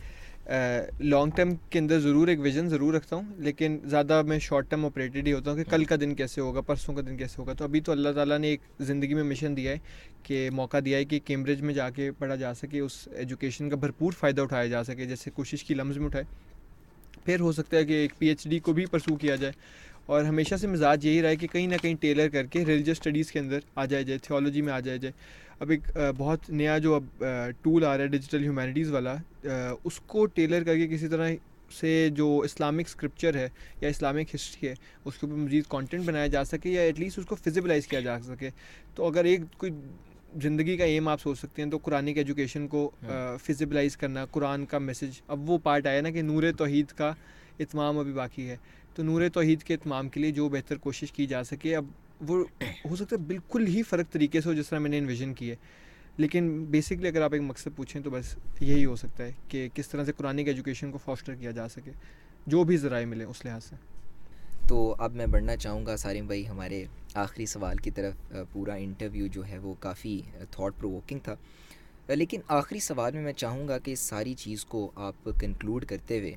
लॉन्ग टर्म के अंदर ज़रूर एक विज़न ज़रूर रखता हूँ, लेकिन ज़्यादा मैं शॉर्ट टर्म ऑपरेटेड ही होता हूँ कि कल का दिन कैसे होगा, परसों का दिन कैसे होगा। तो अभी तो अल्लाह ताला ने एक ज़िंदगी में मिशन दिया है कि मौका दिया है कि कैम्ब्रिज में जाके पढ़ा जा सके, उस एजुकेशन का भरपूर फ़ायदा उठाया जा सके, जैसे कोशिश की लम्ज़ में उठाए। फिर हो सकता है कि एक PhD को भी परसू किया जाए, और हमेशा से मिजाज यही रहा है कि कहीं ना कहीं टेलर करके रिलीजियस स्टडीज़ के अंदर आ जाए, थियोलॉजी में आ जाए। अब एक बहुत नया जो अब टूल आ रहा है डिजिटल ह्यूमैनिटीज़ वाला, उसको टेलर करके किसी तरह से जो इस्लामिक स्क्रिप्चर है या इस्लामिक हिस्ट्री है उसके ऊपर मज़ीद कंटेंट बनाया जा सके, या एटलीस्ट उसको फिजिबलाइज़ किया जा सके। तो अगर एक कोई ज़िंदगी का एम आप सोच सकते हैं तो कुरानिक एजुकेशन को फिजिबलाइज़ करना, कुरान का मैसेज। अब वो पार्ट आया ना कि नूर तौहीद का इत्माम अभी बाकी है, तो नूर तौहीद के इत्माम के लिए जो बेहतर कोशिश की जा सके, अब वो हो सकता है बिल्कुल ही फ़र्क तरीके से हो जिस तरह मैंने इन्विजन की है। लेकिन बेसिकली अगर आप एक मकसद पूछें तो बस यही हो सकता है कि किस तरह से कुरानिक एजुकेशन को फॉस्टर किया जा सके, जो भी ज़राए मिले उस लिहाज से। तो अब मैं बढ़ना चाहूँगा सारिम भाई हमारे आखिरी सवाल की तरफ। पूरा इंटरव्यू जो है वो काफ़ी थॉट प्रोवोकिंग था, लेकिन आखिरी सवाल में मैं चाहूँगा कि इस सारी चीज़ को आप कंक्लूड करते हुए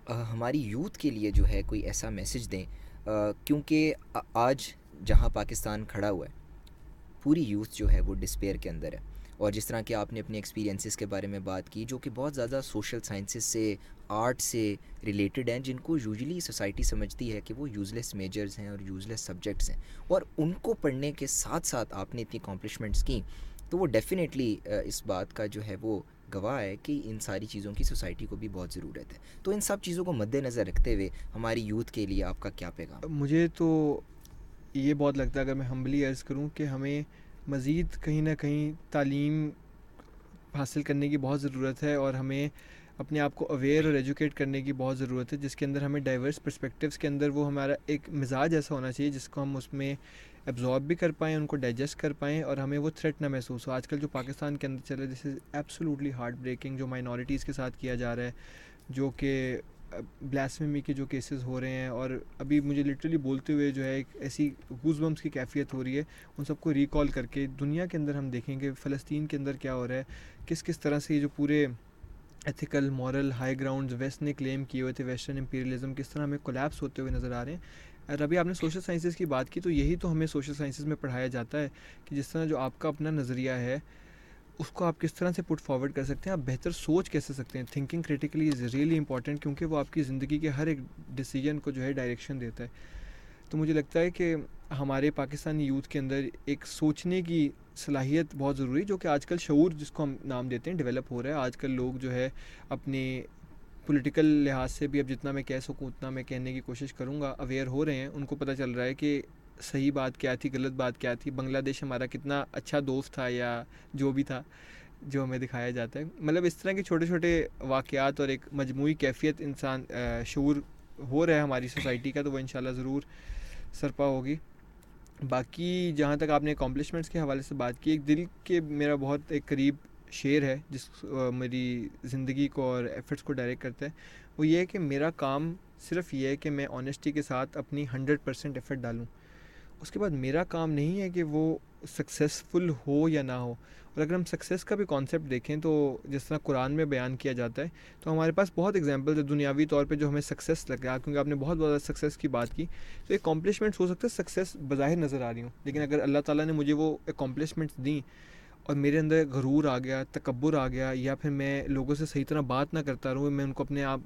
हमारी यूथ के लिए जो है कोई ऐसा मैसेज दें, क्योंकि आज जहाँ पाकिस्तान खड़ा हुआ है पूरी यूथ जो है वो डिस्पेयर के अंदर है। और जिस तरह कि आपने अपने एक्सपीरियंसेस के बारे में बात की जो कि बहुत ज़्यादा सोशल साइंसेस से, आर्ट से रिलेटेड हैं, जिनको यूजुअली सोसाइटी समझती है कि वो यूज़लेस मेजर्स हैं और यूज़लेस सब्जेक्ट्स हैं, और उनको पढ़ने के साथ साथ आपने इतनी अकॉम्प्लिशमेंट्स की, तो वो डेफिनेटली इस बात का जो है वो गवाह है कि इन सारी चीज़ों की सोसाइटी को भी बहुत ज़रूरत है। तो इन सब चीज़ों को मद्देनज़र रखते हुए हमारी यूथ के लिए आपका क्या पैगाम? मुझे तो ये बहुत लगता है, अगर मैं हम्बली अर्ज़ करूँ, कि हमें मज़ीद कहीं ना कहीं तालीम हासिल करने की बहुत ज़रूरत है, और हमें अपने आप को अवेयर और एजुकेट करने की बहुत ज़रूरत है, जिसके अंदर हमें डाइवर्स पर्सपेक्टिव्स के अंदर वो हमारा एक मिजाज ऐसा होना चाहिए जिसको हम उसमें एब्जॉर्ब भी कर पाएँ, उनको डाइजेस्ट कर पाएँ, और हमें वो थ्रेट ना महसूस हो। आजकल जो पाकिस्तान के अंदर चल रहा है, this is absolutely heartbreaking, जो माइनॉरिटीज़ के साथ किया जा रहा है, जो कि ब्लास्फेमी के जो केसेस हो रहे हैं, और अभी मुझे लिटरली बोलते हुए जो है एक ऐसी गूज़बम्स की कैफियत हो रही है, उन सबको रिकॉल करके दुनिया के अंदर हम देखेंगे फ़लस्तीन के अंदर क्या हो रहा है, किस किस तरह से ये जो पूरे ethical moral high grounds west ने क्लेम किए हुए थे, वेस्टर्न इंपीरियलिज्म, किस तरह हमें कोलैप्स होते हुए नज़र आ रहे हैं। और अभी आपने सोशल साइंसेज़ की बात की, तो यही तो हमें सोशल साइंसेज़ में पढ़ाया जाता है कि जिस तरह जो आपका अपना नज़रिया है उसको आप किस तरह से पुट फॉरवर्ड कर सकते हैं, आप बेहतर सोच कैसे सकते हैं। Thinking critically is really important, क्योंकि वो आपकी ज़िंदगी के हर एक डिसीजन को जो है डायरेक्शन देता है। तो मुझे लगता है कि हमारे पाकिस्तानी यूथ के अंदर एक सोचने की सलाहियत बहुत ज़रूरी है, जो कि आजकल शऊर जिसको हम नाम देते हैं डेवलप हो रहा है। आजकल लोग जो है अपने पॉलिटिकल लिहाज से भी, अब जितना मैं कह सकूँ उतना मैं कहने की कोशिश करूँगा, अवेयर हो रहे हैं। उनको पता चल रहा है कि सही बात क्या थी, गलत बात क्या थी, बांग्लादेश हमारा कितना अच्छा दोस्त था या जो भी था जो हमें दिखाया जाता है। मतलब इस तरह के छोटे छोटे वाक़यात और एक मजमूई कैफियत इंसान शऊर हो रहा है हमारी सोसाइटी का, तो वो इंशाल्लाह ज़रूर सरपा होगी। बाकी जहाँ तक आपने अकॉम्प्लिशमेंट्स के हवाले से बात की, एक दिल के मेरा बहुत एक करीब शेर है जिस मेरी ज़िंदगी को और एफ़र्ट्स को डायरेक्ट करता है। वो ये है कि मेरा काम सिर्फ़ ये है कि मैं ऑनेस्टी के साथ अपनी 100% एफ़र्ट डालूँ। उसके बाद मेरा काम नहीं है कि वो सक्सेसफुल हो या ना हो। और अगर हम सक्सेस का भी कॉन्सेप्ट देखें तो जिस तरह कुरान में बयान किया जाता है, तो हमारे पास बहुत एग्जांपल्स है दुनियावी तौर पे जो हमें सक्सेस लगा, क्योंकि आपने बहुत ज़्यादा सक्सेस की बात की। तो अकॉम्प्लिशमेंट्स हो सकता है सक्सेस बज़ाहिर नज़र आ रही हूँ, लेकिन अगर अल्लाह ताला ने मुझे वो अकॉम्प्लिशमेंट्स दी और मेरे अंदर गरूर आ गया, तकब्बुर आ गया, या फिर मैं लोगों से सही तरह बात ना करता रहूँ, मैं उनको अपने आप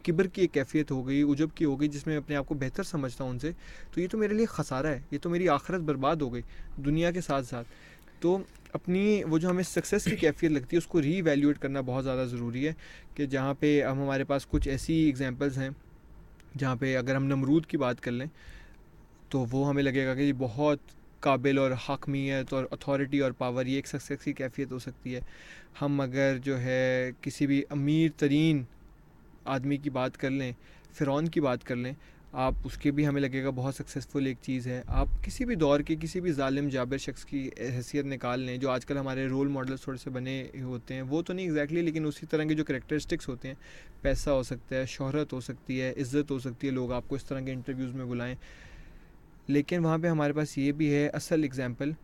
किब्र की एक कैफियत हो गई, उजब की हो गई, जिसमें अपने आप को बेहतर समझता हूँ उनसे, तो ये तो मेरे लिए ख़सारा है, ये तो मेरी आखिरत बर्बाद हो गई दुनिया के साथ साथ। तो अपनी वो जो हमें सक्सेस की कैफियत लगती है उसको रीवैल्यूएट करना बहुत ज़्यादा ज़रूरी है। कि जहाँ पे अब हमारे पास कुछ ऐसी एग्जांपल्स हैं जहाँ पे अगर हम नमरूद की बात कर लें तो वो हमें लगेगा कि ये बहुत काबिल और हकमियत और अथॉरिटी और पावर, ये एक सक्सेस की कैफियत हो सकती है। हम अगर जो है किसी भी अमीर तरीन आदमी की बात कर लें, फ़िरौन की बात कर लें, आप उसके भी हमें लगेगा बहुत सक्सेसफुल एक चीज़ है। आप किसी भी दौर के किसी भी जालिम जाबिर शख्स की हैसियत निकाल लें, जो आजकल हमारे रोल मॉडल्स थोड़े से बने होते हैं, वो तो नहीं एग्जैक्टली लेकिन उसी तरह के जो करेक्टरिस्टिक्स होते हैं, पैसा हो सकता है, शोहरत हो सकती है, इज़्ज़त हो सकती है, लोग आपको इस तरह के इंटरव्यूज़ में बुलाएं। लेकिन वहाँ पे हमारे पास ये भी है असल एग्जांपल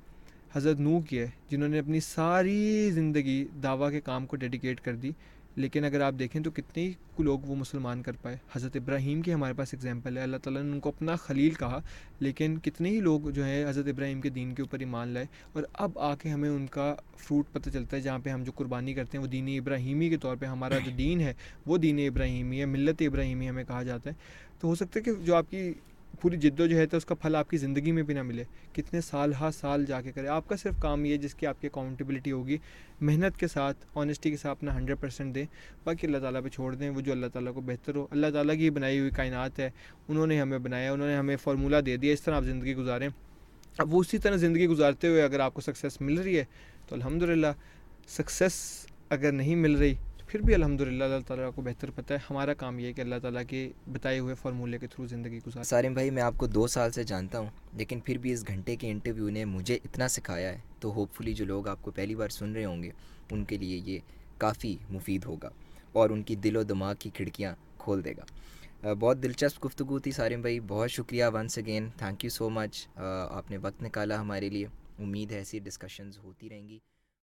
हज़रत नूह की है, जिन्होंने अपनी सारी ज़िंदगी दावा के काम को डेडिकेट कर दी। लेकिन अगर आप देखें तो कितने ही लोग वो मुसलमान कर पाए। हज़रत इब्राहीम की हमारे पास एग्जांपल है, अल्लाह ताला ने उनको अपना खलील कहा, लेकिन कितने ही लोग जो है हज़रत इब्राहीम के दीन के ऊपर ईमान लाए, और अब आके हमें उनका फ्रूट पता चलता है। जहाँ पे हम जो कुर्बानी करते हैं वो दीन इब्राहीमी के तौर पे, हमारा जो दीन है वो दीन इब्राहीमी है, मिल्लत इब्राहीमी हमें कहा जाता है। तो हो सकता है कि जो आपकी पूरी जिद्दोजहद है उसका फल आपकी ज़िंदगी में भी ना मिले, कितने साल हर साल जाके करें। आपका सिर्फ काम ये है जिसकी आपकी अकाउंटेबिलिटी होगी, मेहनत के साथ ऑनेस्टी के साथ अपना 100% दें, बाकी अल्लाह ताला पे छोड़ दें, वो जो अल्लाह ताला को बेहतर हो। अल्लाह ताला की बनाई हुई कायनात है, उन्होंने हमें बनाया, उन्होंने हमें फार्मूला दे दिया, इस तरह आप ज़िंदगी गुजारें। अब वो उसी तरह ज़िंदगी गुजारते हुए अगर आपको सक्सेस मिल रही है तो अल्हम्दुलिल्लाह, सक्सेस अगर नहीं मिल रही तो फिर भी अल्हम्दुलिल्लाह, अल्लाह ताला को बेहतर पता है। हमारा काम ये है कि अल्लाह ताला के बताए हुए फार्मूले के थ्रू ज़िंदगी गुजार। सारिम भाई, मैं आपको 2 साल से जानता हूँ, लेकिन फिर भी इस घंटे के इंटरव्यू ने मुझे इतना सिखाया है, तो होपफुली जो लोग आपको पहली बार सुन रहे होंगे उनके लिए ये काफ़ी मुफीद होगा और उनकी दिलो दिमाग की खिड़कियाँ खोल देगा। बहुत दिलचस्प गुफ्तगू थी सारिम भाई, बहुत शुक्रिया once again, thank you so much. आपने वक्त निकाला हमारे लिए। उम्मीद है ऐसी डिस्कशंस होती रहेंगी।